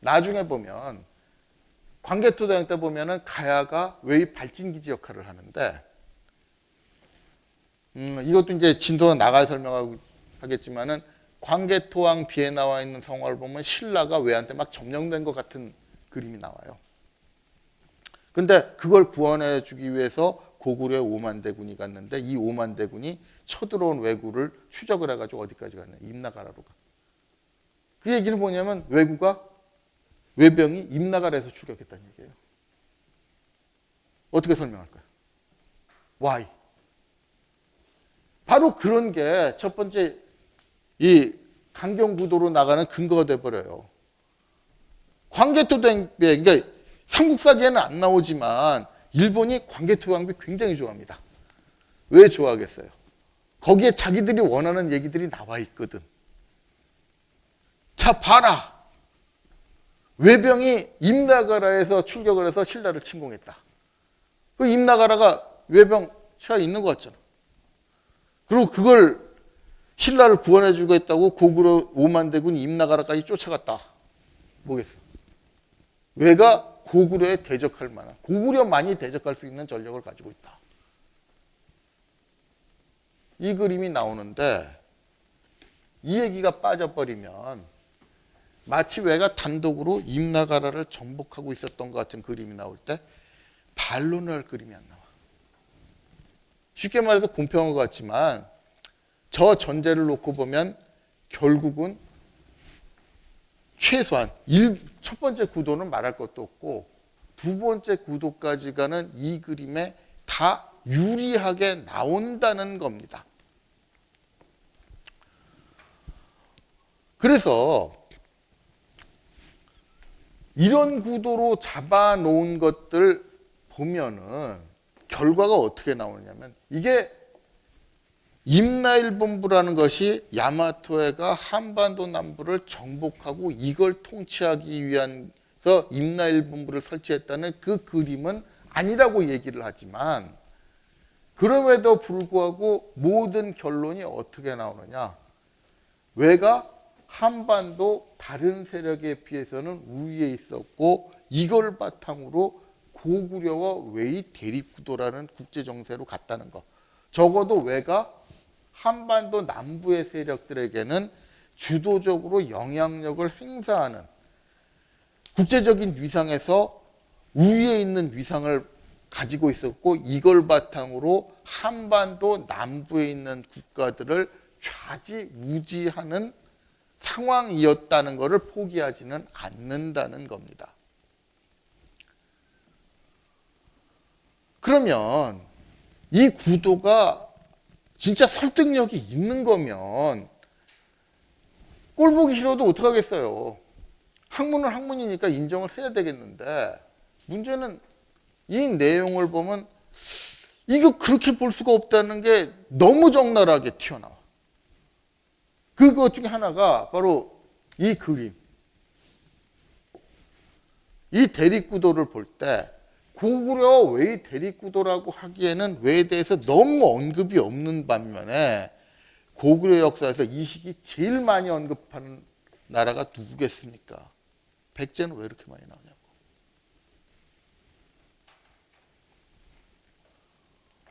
S1: 나중에 보면 광개토대왕 때 보면은 가야가 외의 발진기지 역할을 하는데, 이것도 이제 진도가 나가야 설명하겠지만은, 광개토왕 비에 나와 있는 성화를 보면 신라가 외한테 막 점령된 것 같은 그림이 나와요. 근데 그걸 구원해 주기 위해서 고구려의 5만 대군이 갔는데, 이 5만 대군이 쳐들어온 왜구를 추적을 해가지고 어디까지 갔냐? 임나가라로 가. 그 얘기는 뭐냐면, 외병이 임나가라에서 출격했다는 얘기예요. 어떻게 설명할까요? Why? 바로 그런 게 첫 번째 이 강경구도로 나가는 근거가 돼버려요. 광개토대왕비, 그러니까 삼국사기에는 안 나오지만 일본이 광개토대왕비 굉장히 좋아합니다. 왜 좋아하겠어요? 거기에 자기들이 원하는 얘기들이 나와 있거든. 자, 봐라. 외병이 임나가라에서 출격을 해서 신라를 침공했다. 그 임나가라가 외병 처해 있는 것 같잖아. 그리고 그걸 신라를 구원해 주겠다고 고구려 5만 대군 임나가라까지 쫓아갔다. 뭐겠어? 왜가 고구려에 대적할 만한, 고구려만이 대적할 수 있는 전력을 가지고 있다. 이 그림이 나오는데 이 얘기가 빠져버리면 마치 왜가 단독으로 임나가라를 정복하고 있었던 것 같은 그림이 나올 때 반론을 할 그림이 안 나와. 쉽게 말해서 공평한 것 같지만 저 전제를 놓고 보면 결국은 최소한 첫 번째 구도는 말할 것도 없고 두 번째 구도까지 가는 이 그림에 다 유리하게 나온다는 겁니다. 그래서 이런 구도로 잡아놓은 것들 보면은 결과가 어떻게 나오냐면 이게 임나일본부라는 것이 야마토해가 한반도 남부를 정복하고 이걸 통치하기 위해서 임나일본부를 설치했다는 그 그림은 아니라고 얘기를 하지만 그럼에도 불구하고 모든 결론이 어떻게 나오느냐. 왜가 한반도 다른 세력에 비해서는 우위에 있었고 이걸 바탕으로 고구려와 웨이 대립구도라는 국제정세로 갔다는 것. 적어도 왜가 한반도 남부의 세력들에게는 주도적으로 영향력을 행사하는 국제적인 위상에서 우위에 있는 위상을 가지고 있었고 이걸 바탕으로 한반도 남부에 있는 국가들을 좌지우지하는 상황이었다는 것을 포기하지는 않는다는 겁니다. 그러면 이 구도가 진짜 설득력이 있는 거면 꼴 보기 싫어도 어떡하겠어요. 학문은 학문이니까 인정을 해야 되겠는데 문제는 이 내용을 보면 이거 그렇게 볼 수가 없다는 게 너무 적나라하게 튀어나와. 그것 중에 하나가 바로 이 그림. 이 대립구도를 볼 때 고구려 웨이 대립구도라고 하기에는 웨에 대해서 너무 언급이 없는 반면에 고구려 역사에서 이 시기 제일 많이 언급하는 나라가 누구겠습니까? 백제는 왜 이렇게 많이 나오냐고.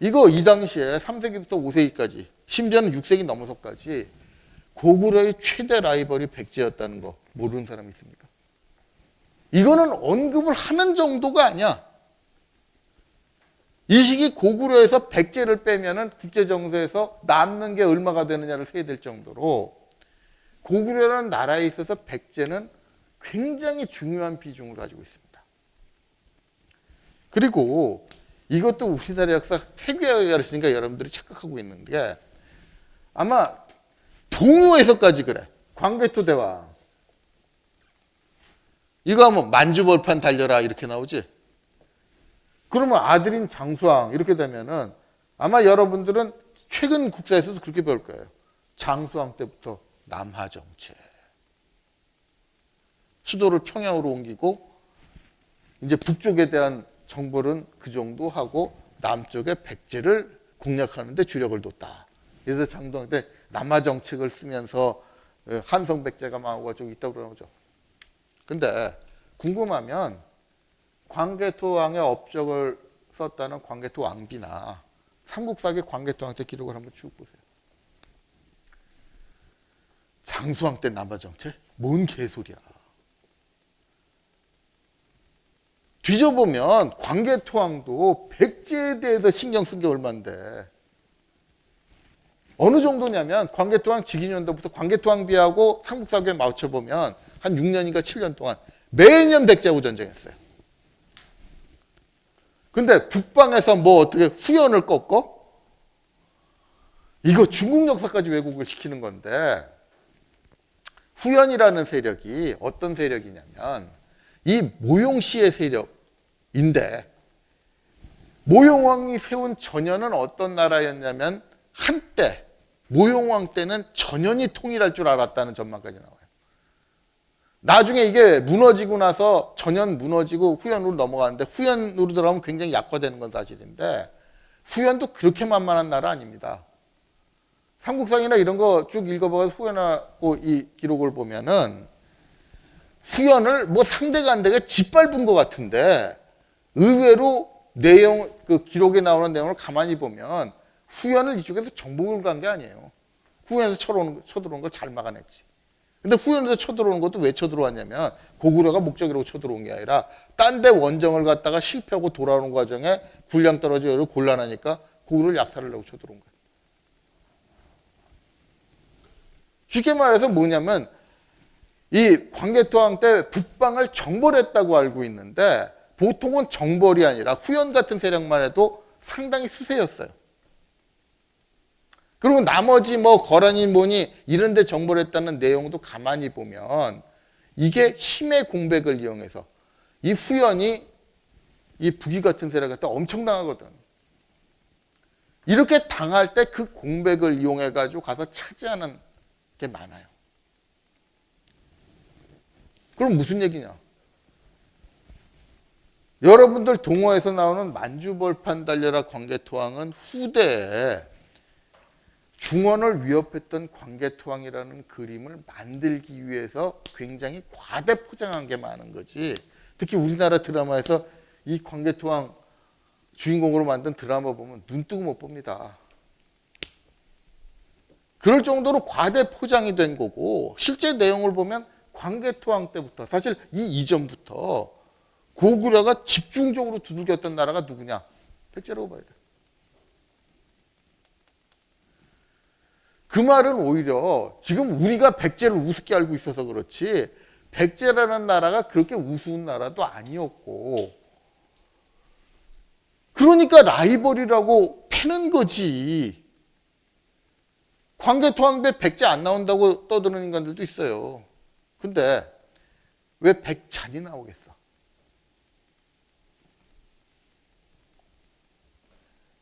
S1: 이거 이 당시에 3세기부터 5세기까지 심지어는 6세기 넘어서까지 고구려의 최대 라이벌이 백제였다는 거 모르는 사람이 있습니까? 이거는 언급을 하는 정도가 아니야. 이 시기 고구려에서 백제를 빼면은 국제정세에서 남는 게 얼마가 되느냐를 세야 될 정도로 고구려라는 나라에 있어서 백제는 굉장히 중요한 비중을 가지고 있습니다. 그리고 이것도 우리나라 역사 회귀하게 가르치니까 여러분들이 착각하고 있는 게 아마 동요에서까지 그래. 광개토 대왕. 이거 하면 만주벌판 달려라 이렇게 나오지. 그러면 아들인 장수왕 이렇게 되면은 아마 여러분들은 최근 국사에서도 그렇게 배울 거예요. 장수왕 때부터 남하 정책. 수도를 평양으로 옮기고 이제 북쪽에 대한 정벌은 그 정도 하고 남쪽에 백제를 공략하는 데 주력을 뒀다. 그래서 장동원 때 남하 정책을 쓰면서 한성 백제가 망하고 좀 있다고 그러죠. 근데 궁금하면 광개토 왕의 업적을 썼다는 광개토 왕비나 삼국사기 광개토 왕 때 기록을 한번 쭉 보세요. 장수왕 때 남하 정책? 뭔 개소리야. 뒤져보면 광개토 왕도 백제에 대해서 신경 쓴 게 얼만데 어느 정도냐면 광개토 왕 즉위년도부터 광개토 왕비하고 삼국사기에 맞춰보면 한 6년인가 7년 동안 매년 백제하고 전쟁했어요. 근데 북방에서 뭐 어떻게 후연을 꺾어? 이거 중국 역사까지 왜곡을 시키는 건데 후연이라는 세력이 어떤 세력이냐면 이 모용씨의 세력인데 모용왕이 세운 전현은 어떤 나라였냐면 한때 모용왕 때는 전현이 통일할 줄 알았다는 전망까지 나와요. 나중에 이게 무너지고 나서 전현 무너지고 후현으로 넘어가는데 후현으로 들어가면 굉장히 약화되는 건 사실인데 후현도 그렇게 만만한 나라 아닙니다. 삼국상이나 이런 거 쭉 읽어봐서 후연하고 이 기록을 보면은 후연을 뭐 상대가 안 되게 짓밟은 것 같은데 의외로 내용, 그 기록에 나오는 내용을 가만히 보면 후연을 이쪽에서 정복을 간 게 아니에요. 후연에서 쳐들어오는 걸 잘 막아냈지. 근데 후연에서 쳐들어오는 것도 왜 쳐들어왔냐면 고구려가 목적으로 쳐들어온 게 아니라 딴 데 원정을 갔다가 실패하고 돌아오는 과정에 군량 떨어지고 곤란하니까 고구려를 약탈하려고 쳐들어온 거예요. 쉽게 말해서 뭐냐면 이 광개토왕 때 북방을 정벌했다고 알고 있는데 보통은 정벌이 아니라 후연 같은 세력만 해도 상당히 수세였어요. 그리고 나머지 뭐 거란이 뭐니 이런 데 정벌했다는 내용도 가만히 보면 이게 힘의 공백을 이용해서 이 후연이 이 북이 같은 세력한테 엄청 당하거든. 이렇게 당할 때 그 공백을 이용해 가지고 가서 차지하는 게 많아요. 그럼 무슨 얘기냐? 여러분들 동호에서 나오는 만주벌판 달려라 광개토왕은 후대에 중원을 위협했던 광개토왕이라는 그림을 만들기 위해서 굉장히 과대 포장한 게 많은 거지. 특히 우리나라 드라마에서 이 광개토왕 주인공으로 만든 드라마 보면 눈 뜨고 못 봅니다. 그럴 정도로 과대 포장이 된 거고 실제 내용을 보면 광개토왕 때부터 사실 이 이전부터 고구려가 집중적으로 두들겼던 나라가 누구냐? 백제라고 봐야 돼. 그 말은 오히려 지금 우리가 백제를 우습게 알고 있어서 그렇지 백제라는 나라가 그렇게 우스운 나라도 아니었고 그러니까 라이벌이라고 패는 거지. 광개토왕배 백제 안 나온다고 떠드는 인간들도 있어요. 근데 왜 백찬이 나오겠어?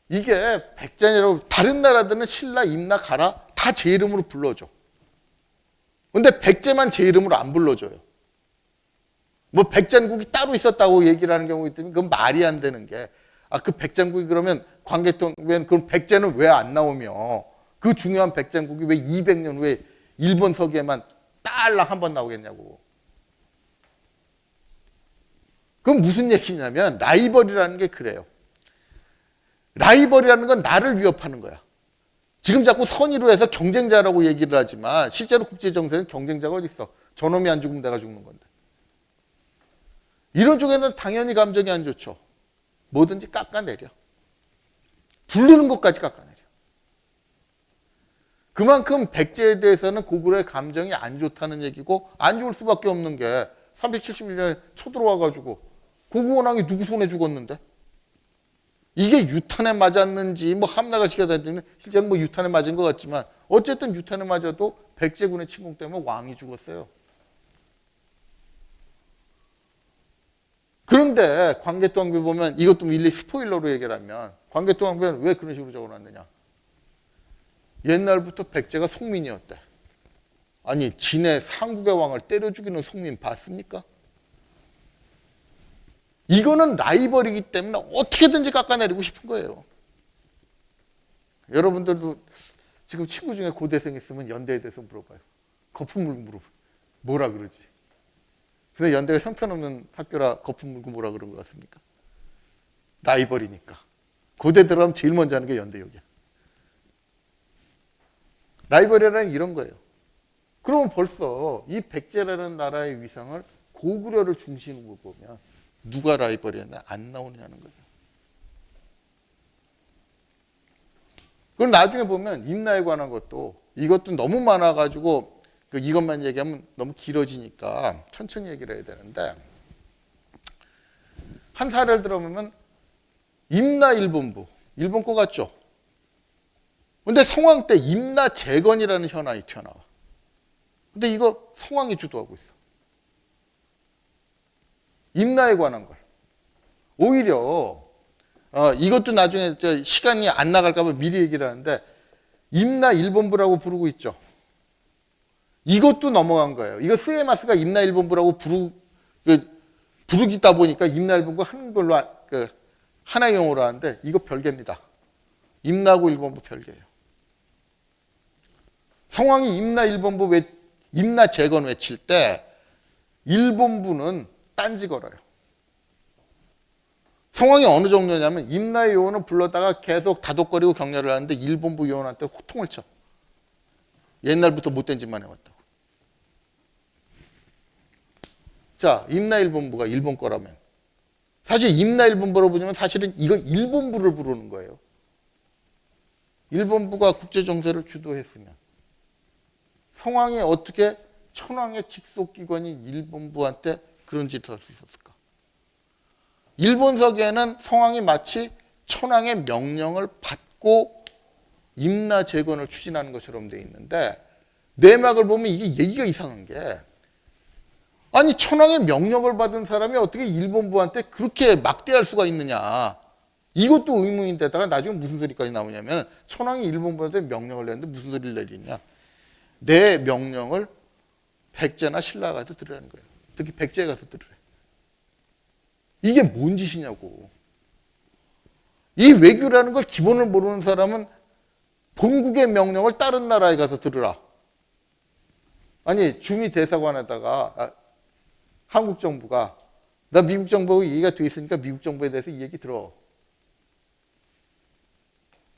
S1: 이게 백찬이라고 다른 나라들은 신라, 임나, 가라 다 제 이름으로 불러줘. 근데 백제만 제 이름으로 안 불러줘요. 뭐 백잔국이 따로 있었다고 얘기를 하는 경우가 있더니 그건 말이 안 되는 게 그 백잔국이 그러면 광개토왕배는 그럼 백제는 왜 안 나오며 그 중요한 백잔국이 왜 200년 후에 일본 서기에만 딸랑 한 번 나오겠냐고. 그건 무슨 얘기냐면 라이벌이라는 게 그래요. 라이벌이라는 건 나를 위협하는 거야. 지금 자꾸 선의로 해서 경쟁자라고 얘기를 하지만 실제로 국제정세는 경쟁자가 어디 있어. 저놈이 안 죽으면 내가 죽는 건데. 이런 쪽에는 당연히 감정이 안 좋죠. 뭐든지 깎아내려. 부르는 것까지 깎아내려. 그만큼 백제에 대해서는 고구려의 감정이 안 좋다는 얘기고 안 좋을 수밖에 없는 게 371년에 쳐들어와가지고 고구원왕이 누구 손에 죽었는데 이게 유탄에 맞았는지 뭐 함나가 시켜다니면 실제는 뭐 유탄에 맞은 것 같지만 어쨌든 유탄에 맞아도 백제군의 침공 때문에 왕이 죽었어요. 그런데 광개토왕비 보면 이것도 일일이 스포일러로 얘기를 하면 광개토왕비는 왜 그런 식으로 적어놨느냐. 옛날부터 백제가 속민이었대. 아니 진의 상국의 왕을 때려 죽이는 속민 봤습니까? 이거는 라이벌이기 때문에 어떻게든지 깎아내리고 싶은 거예요. 여러분들도 지금 친구 중에 고대생 있으면 연대에 대해서 물어봐요. 거품 물고 물어봐. 뭐라 그러지? 근데 연대가 형편없는 학교라 거품 물고 뭐라 그런 것 같습니까? 라이벌이니까. 고대 들어가면 제일 먼저 하는 게 연대역이야. 라이벌이라는 이런 거예요. 그러면 벌써 이 백제라는 나라의 위상을 고구려를 중심으로 보면 누가 라이벌이었나 안 나오느냐는 거죠. 그럼 나중에 보면 임나에 관한 것도 이것도 너무 많아가지고 이것만 얘기하면 너무 길어지니까 천천히 얘기를 해야 되는데 한 사례를 들어보면 임나 일본부 일본 거 같죠? 근데 성왕 때 임나 재건이라는 현안이 튀어나와. 근데 이거 성왕이 주도하고 있어. 임나에 관한 걸. 오히려 이것도 나중에 시간이 안 나갈까 봐 미리 얘기를 하는데 임나 일본부라고 부르고 있죠. 이것도 넘어간 거예요. 이거 스에마스가 임나 일본부라고 부르기다 보니까 임나 일본부 하는 걸로 하나의 용어로 하는데 이거 별개입니다. 임나하고 일본부 별개예요. 성황이 임나 재건 외칠 때 일본부는 딴지 걸어요. 성황이 어느 정도냐면 임나 요원을 불러다가 계속 다독거리고 격려를 하는데 일본부 요원한테 호통을 쳐. 옛날부터 못된 짓만 해왔다고. 자, 임나 일본부가 일본 거라면 사실 임나 일본부로 부르면 사실은 이거 일본부를 부르는 거예요. 일본부가 국제정세를 주도했으면 성황이 어떻게 천황의 직속기관인 일본부한테 그런 짓을 할 수 있었을까? 일본서기에는 성황이 마치 천황의 명령을 받고 임나 재건을 추진하는 것처럼 돼 있는데 내막을 보면 이게 얘기가 이상한 게 아니 천황의 명령을 받은 사람이 어떻게 일본부한테 그렇게 막대할 수가 있느냐. 이것도 의문인데다가 나중에 무슨 소리까지 나오냐면 천황이 일본부한테 명령을 내는데 무슨 소리를 내리냐. 내 명령을 백제나 신라가 가서 들으라는 거예요. 특히 백제에 가서 들으래. 이게 뭔 짓이냐고. 이 외교라는 걸 기본을 모르는 사람은 본국의 명령을 다른 나라에 가서 들으라. 아니 주미 대사관에다가 한국 정부가 나 미국 정부하고 얘기가 돼 있으니까 미국 정부에 대해서 이 얘기 들어.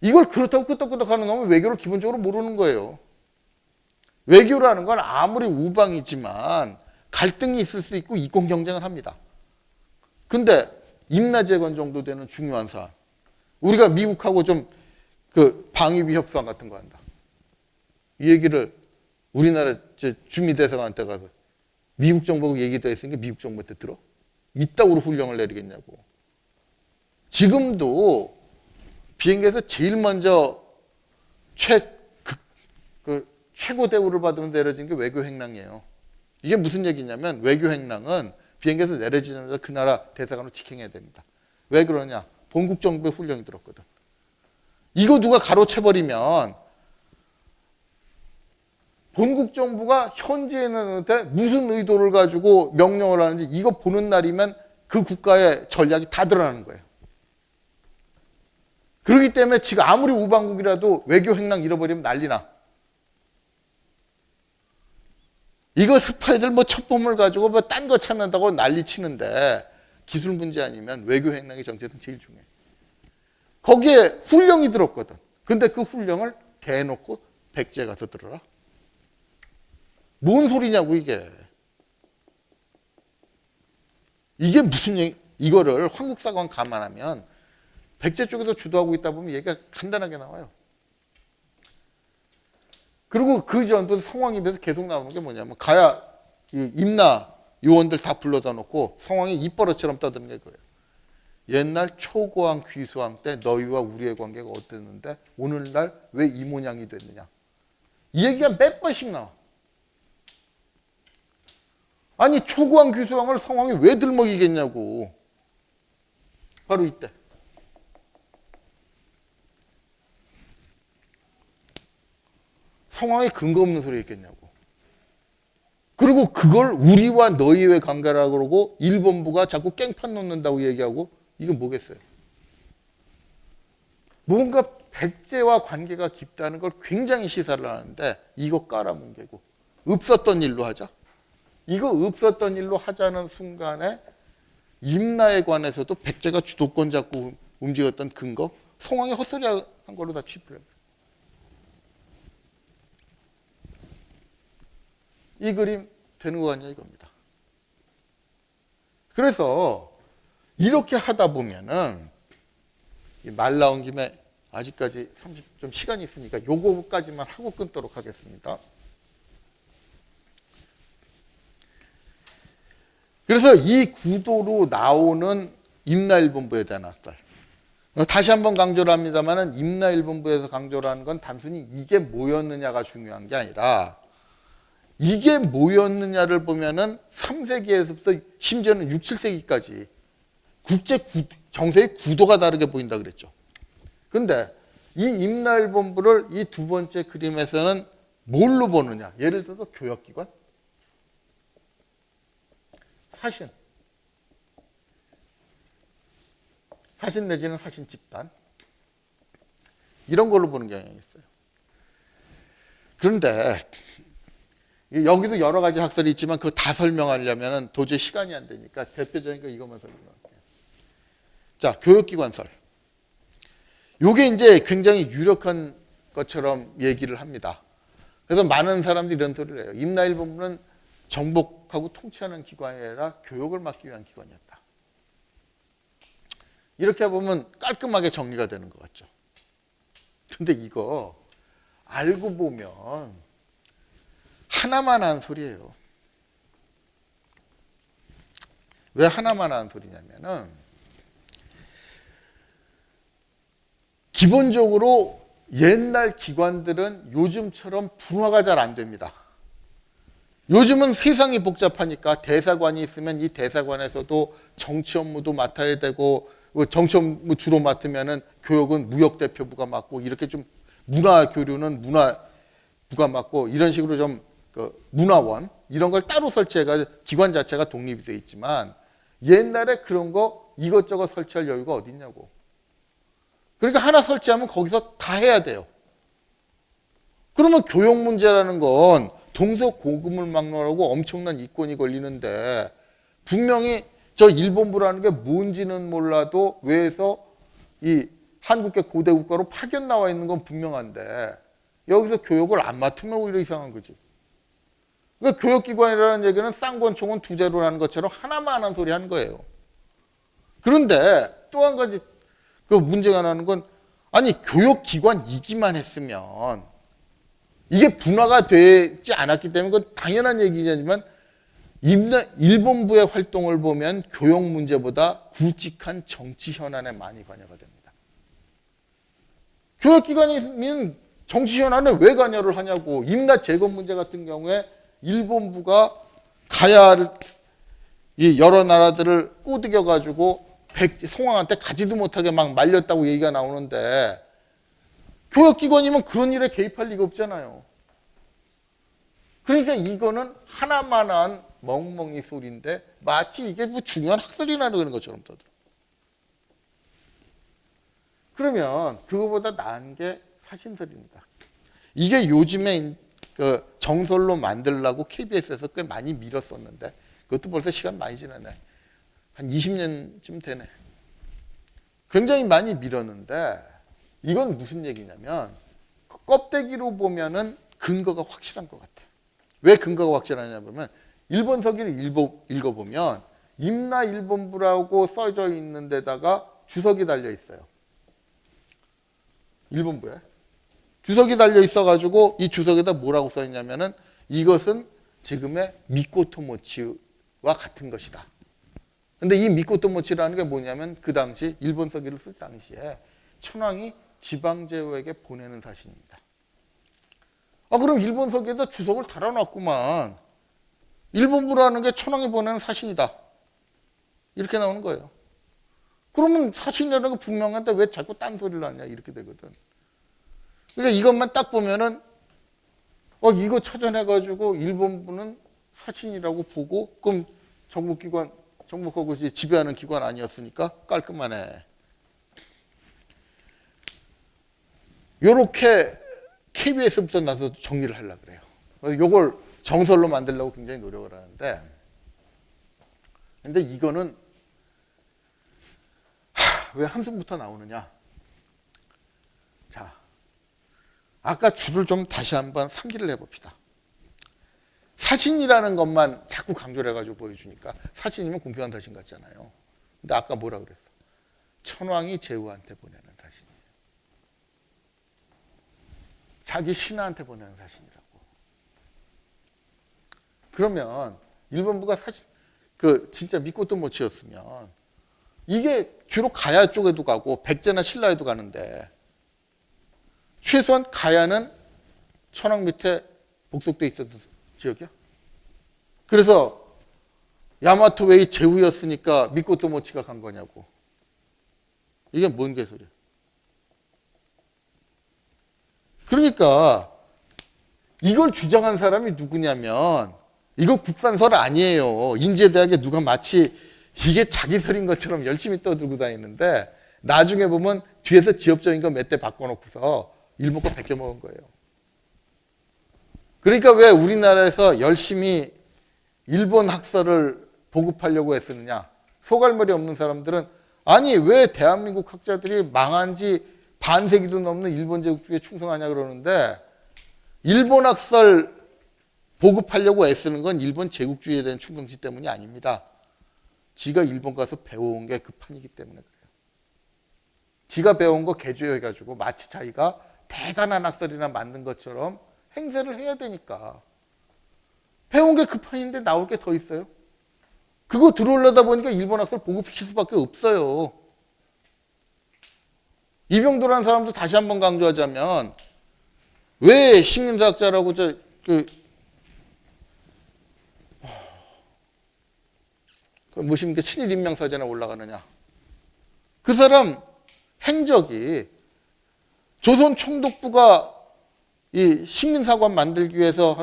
S1: 이걸 그렇다고 끄떡끄떡 하는 놈은 외교를 기본적으로 모르는 거예요. 외교라는 건 아무리 우방이지만 갈등이 있을 수 있고 이권 경쟁을 합니다. 근데 임나재건 정도 되는 중요한 사안. 우리가 미국하고 좀 그 방위비 협상 같은 거 한다. 이 얘기를 우리나라 주미대사관한테 가서 미국 정부하고 얘기도 했으니까 미국 정부한테 들어? 이따구로 훈령을 내리겠냐고. 지금도 비행기에서 제일 먼저 최고 대우를 받으면 내려진 게 외교 행랑이에요. 이게 무슨 얘기냐면 외교 행랑은 비행기에서 내려지자마자 그 나라 대사관으로 직행해야 됩니다. 왜 그러냐? 본국 정부의 훈령이 들었거든. 이거 누가 가로채버리면 본국 정부가 현지에 있는데 무슨 의도를 가지고 명령을 하는지 이거 보는 날이면 그 국가의 전략이 다 드러나는 거예요. 그렇기 때문에 지금 아무리 우방국이라도 외교 행랑 잃어버리면 난리나. 이거 스파이들 뭐 첩보물 가지고 뭐 딴 거 찾는다고 난리 치는데 기술 문제 아니면 외교 행랑의 정체는 제일 중요해. 거기에 훈령이 들었거든. 근데 그 훈령을 대놓고 백제 가서 들어라. 뭔 소리냐고 이게. 이게 무슨 얘기, 이거를 황국사관 감안하면 백제 쪽에서 주도하고 있다 보면 얘기가 간단하게 나와요. 그리고 그 전부터 성황 입에서 계속 나오는 게 뭐냐면 가야 이 임나 요원들 다 불러다 놓고 성황이 입버릇처럼 떠드는 게 그거예요. 옛날 초고왕 귀수왕 때 너희와 우리의 관계가 어땠는데 오늘날 왜 이 모양이 됐느냐. 이 얘기가 몇 번씩 나와. 아니 초고왕 귀수왕을 성황이 왜 들먹이겠냐고. 바로 이때. 성황이 근거 없는 소리 했겠냐고. 그리고 그걸 우리와 너희의 관계라고 그러고 일본부가 자꾸 깽판 놓는다고 얘기하고 이건 뭐겠어요? 뭔가 백제와 관계가 깊다는 걸 굉장히 시사를 하는데 이거 깔아뭉개고 없었던 일로 하자. 이거 없었던 일로 하자는 순간에 임나에 관해서도 백제가 주도권 잡고 움직였던 근거 성황이 헛소리한 걸로 다 취급을 해요. 이 그림 되는 거 같냐 이겁니다. 그래서 이렇게 하다 보면은 말 나온 김에 아직까지 좀 시간이 있으니까 요거까지만 하고 끊도록 하겠습니다. 그래서 이 구도로 나오는 임나일본부에 대한 학살. 다시 한번 강조를 합니다만 임나일본부에서 강조를 하는 건 단순히 이게 뭐였느냐가 중요한 게 아니라 이게 뭐였느냐를 보면은 3세기에서부터 심지어는 6, 7세기까지 국제 정세의 구도가 다르게 보인다 그랬죠. 그런데 이 임나일본부를 이 두 번째 그림에서는 뭘로 보느냐? 예를 들어서 교역기관, 사신 내지는 사신 집단 이런 걸로 보는 경향이 있어요. 그런데 여기도 여러 가지 학설이 있지만 그거 다 설명하려면 도저히 시간이 안 되니까 대표적인 거 이것만 설명할게요. 자, 교육기관설. 요게 이제 굉장히 유력한 것처럼 얘기를 합니다. 그래서 많은 사람들이 이런 소리를 해요. 임나일본부는 정복하고 통치하는 기관이 아니라 교육을 맡기 위한 기관이었다. 이렇게 보면 깔끔하게 정리가 되는 것 같죠. 근데 이거 알고 보면 하나만 한 소리예요. 왜 하나만 한 소리냐면은 기본적으로 옛날 기관들은 요즘처럼 분화가 잘 안 됩니다. 요즘은 세상이 복잡하니까 대사관이 있으면 이 대사관에서도 정치 업무도 맡아야 되고 정치 업무 주로 맡으면은 교육은 무역대표부가 맡고 이렇게 좀 문화교류는 문화부가 맡고 이런 식으로 좀 문화원 이런 걸 따로 설치해가지고 기관 자체가 독립이 돼 있지만 옛날에 그런 거 이것저것 설치할 여유가 어디 있냐고. 그러니까 하나 설치하면 거기서 다 해야 돼요. 그러면 교육 문제라는 건 동서고금을 막론하고 엄청난 이권이 걸리는데 분명히 저 일본부라는 게 뭔지는 몰라도 외에서 이 한국계 고대 국가로 파견 나와 있는 건 분명한데 여기서 교육을 안 맡으면 오히려 이상한 거지. 그러니까 교육기관이라는 얘기는 쌍권총은 두 자루라는 것처럼 하나만 한 소리 하는 거예요. 그런데 또 한 가지 그 문제가 나는 건 아니 교육기관이기만 했으면 이게 분화가 되지 않았기 때문에 그건 당연한 얘기지만 일본부의 활동을 보면 교육 문제보다 굵직한 정치 현안에 많이 관여가 됩니다. 교육기관이면 정치 현안에 왜 관여를 하냐고. 임나 재건 문제 같은 경우에 일본부가 가야를 이 여러 나라들을 꼬드겨 가지고 송황한테 가지도 못하게 막 말렸다고 얘기가 나오는데 교육기관이면 그런 일에 개입할 리가 없잖아요. 그러니까 이거는 하나만한 멍멍이 소리인데 마치 이게 뭐 중요한 학설이나 그런 것처럼 떠들어. 그러면 그거보다 나은 게 사신설입니다. 이게 요즘에 그 정설로 만들려고 KBS에서 꽤 많이 밀었었는데 그것도 벌써 시간 많이 지났네. 한 20년쯤 되네. 굉장히 많이 밀었는데 이건 무슨 얘기냐면 껍데기로 보면은 근거가 확실한 것 같아요. 왜 근거가 확실하냐 보면 일본 서기를 읽어보면 임나일본부라고 써져 있는 데다가 주석이 달려 있어요. 일본부에. 주석이 달려 있어가지고 이 주석에다 뭐라고 써 있냐면은 이것은 지금의 미코토모치와 같은 것이다. 근데 이 미코토모치라는 게 뭐냐면 그 당시 일본 서기를 쓸 당시에 천황이 지방제후에게 보내는 사신입니다. 그럼 일본 서기에다 주석을 달아놨구만. 일본부라는 게 천황이 보내는 사신이다. 이렇게 나오는 거예요. 그러면 사신이라는 거 분명한데 왜 자꾸 딴소리를 하냐 이렇게 되거든. 그러니까 이것만 딱 보면은 이거 찾아내가지고 일본부는 사신이라고 보고 그럼 정복기관 정복하고 이제 지배하는 기관 아니었으니까 깔끔하네. 요렇게 KBS부터 나서 정리를 하려고 그래요. 요걸 정설로 만들려고 굉장히 노력을 하는데 근데 이거는 왜 한숨부터 나오느냐. 자, 아까 줄을 좀 다시 한번 상기를 해봅시다. 사신이라는 것만 자꾸 강조를 해가지고 보여주니까 사신이면 공평한 사신 같잖아요. 근데 아까 뭐라 그랬어? 천황이 제후한테 보내는 사신이에요. 자기 신하한테 보내는 사신이라고. 그러면 일본부가 사실 진짜 미코토모치였으면 이게 주로 가야 쪽에도 가고 백제나 신라에도 가는데 최소한 가야는 천황 밑에 복속돼 있었던 지역이야. 그래서 야마토웨이 제후였으니까 미코토모치가 간 거냐고. 이게 뭔 개소리야. 그러니까 이걸 주장한 사람이 누구냐면 이거 국산설 아니에요. 인제대학에 누가 마치 이게 자기 설인 것처럼 열심히 떠들고 다니는데 나중에 보면 뒤에서 지엽적인 거 몇 대 바꿔놓고서 일본 거 베껴 먹은 거예요. 그러니까 왜 우리나라에서 열심히 일본 학설을 보급하려고 했었느냐. 속알머리 없는 사람들은 아니 왜 대한민국 학자들이 망한 지 반세기도 넘는 일본 제국주의에 충성하냐 그러는데 일본 학설 보급하려고 애쓰는 건 일본 제국주의에 대한 충성심 때문이 아닙니다. 지가 일본 가서 배워온 게 그 판이기 때문에 그래요. 지가 배운 거 개조해가지고 마치 자기가 대단한 학설이나 만든 것처럼 행세를 해야 되니까. 배운 게 그 판인데 나올 게 더 있어요? 그거 들어오려다 보니까 일본 학설 보급시킬 수밖에 없어요. 이병도라는 사람도 다시 한번 강조하자면 왜 식민사학자라고 무엇입니까? 친일인명사전에 올라가느냐. 그 사람 행적이 조선 총독부가 이 식민사관 만들기 위해서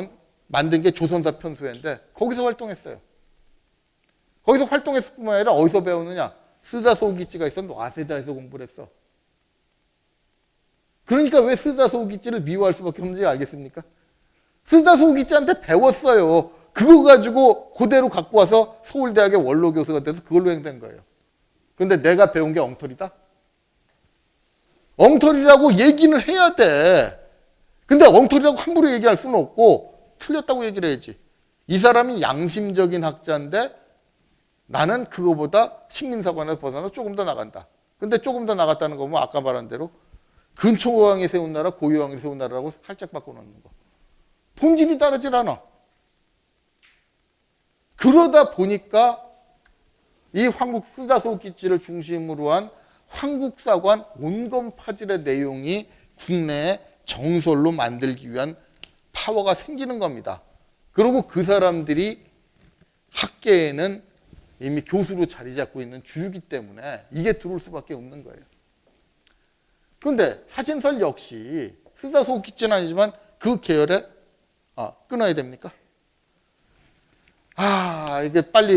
S1: 만든 게 조선사 편수회인데 거기서 활동했어요. 거기서 활동했을 뿐만 아니라 어디서 배우느냐. 스다소우기찌가 있었는데 와세다에서 공부를 했어. 그러니까 왜 스다소우기찌를 미워할 수밖에 없는지 알겠습니까? 스다소우기찌한테 배웠어요. 그거 가지고 그대로 갖고 와서 서울대학의 원로 교수가 돼서 그걸로 행된 거예요. 근데 내가 배운 게 엉터리다? 엉터리라고 얘기는 해야 돼. 근데 엉터리라고 함부로 얘기할 수는 없고 틀렸다고 얘기를 해야지. 이 사람이 양심적인 학자인데 나는 그거보다 식민사관에서 벗어나 조금 더 나간다. 근데 조금 더 나갔다는 거면 아까 말한 대로 근초왕이 세운 나라, 고유왕이 세운 나라라고 살짝 바꿔놓는 거. 본질이 다르질 않아. 그러다 보니까 이 황국 스다소우기찌를 중심으로 한 황국사관 온건파질의 내용이 국내에 정설로 만들기 위한 파워가 생기는 겁니다. 그리고 그 사람들이 학계에는 이미 교수로 자리 잡고 있는 주류기 때문에 이게 들어올 수밖에 없는 거예요. 그런데 사진설 역시 스다소우기찌는 아니지만 그 계열에 끊어야 됩니까? 이게 빨리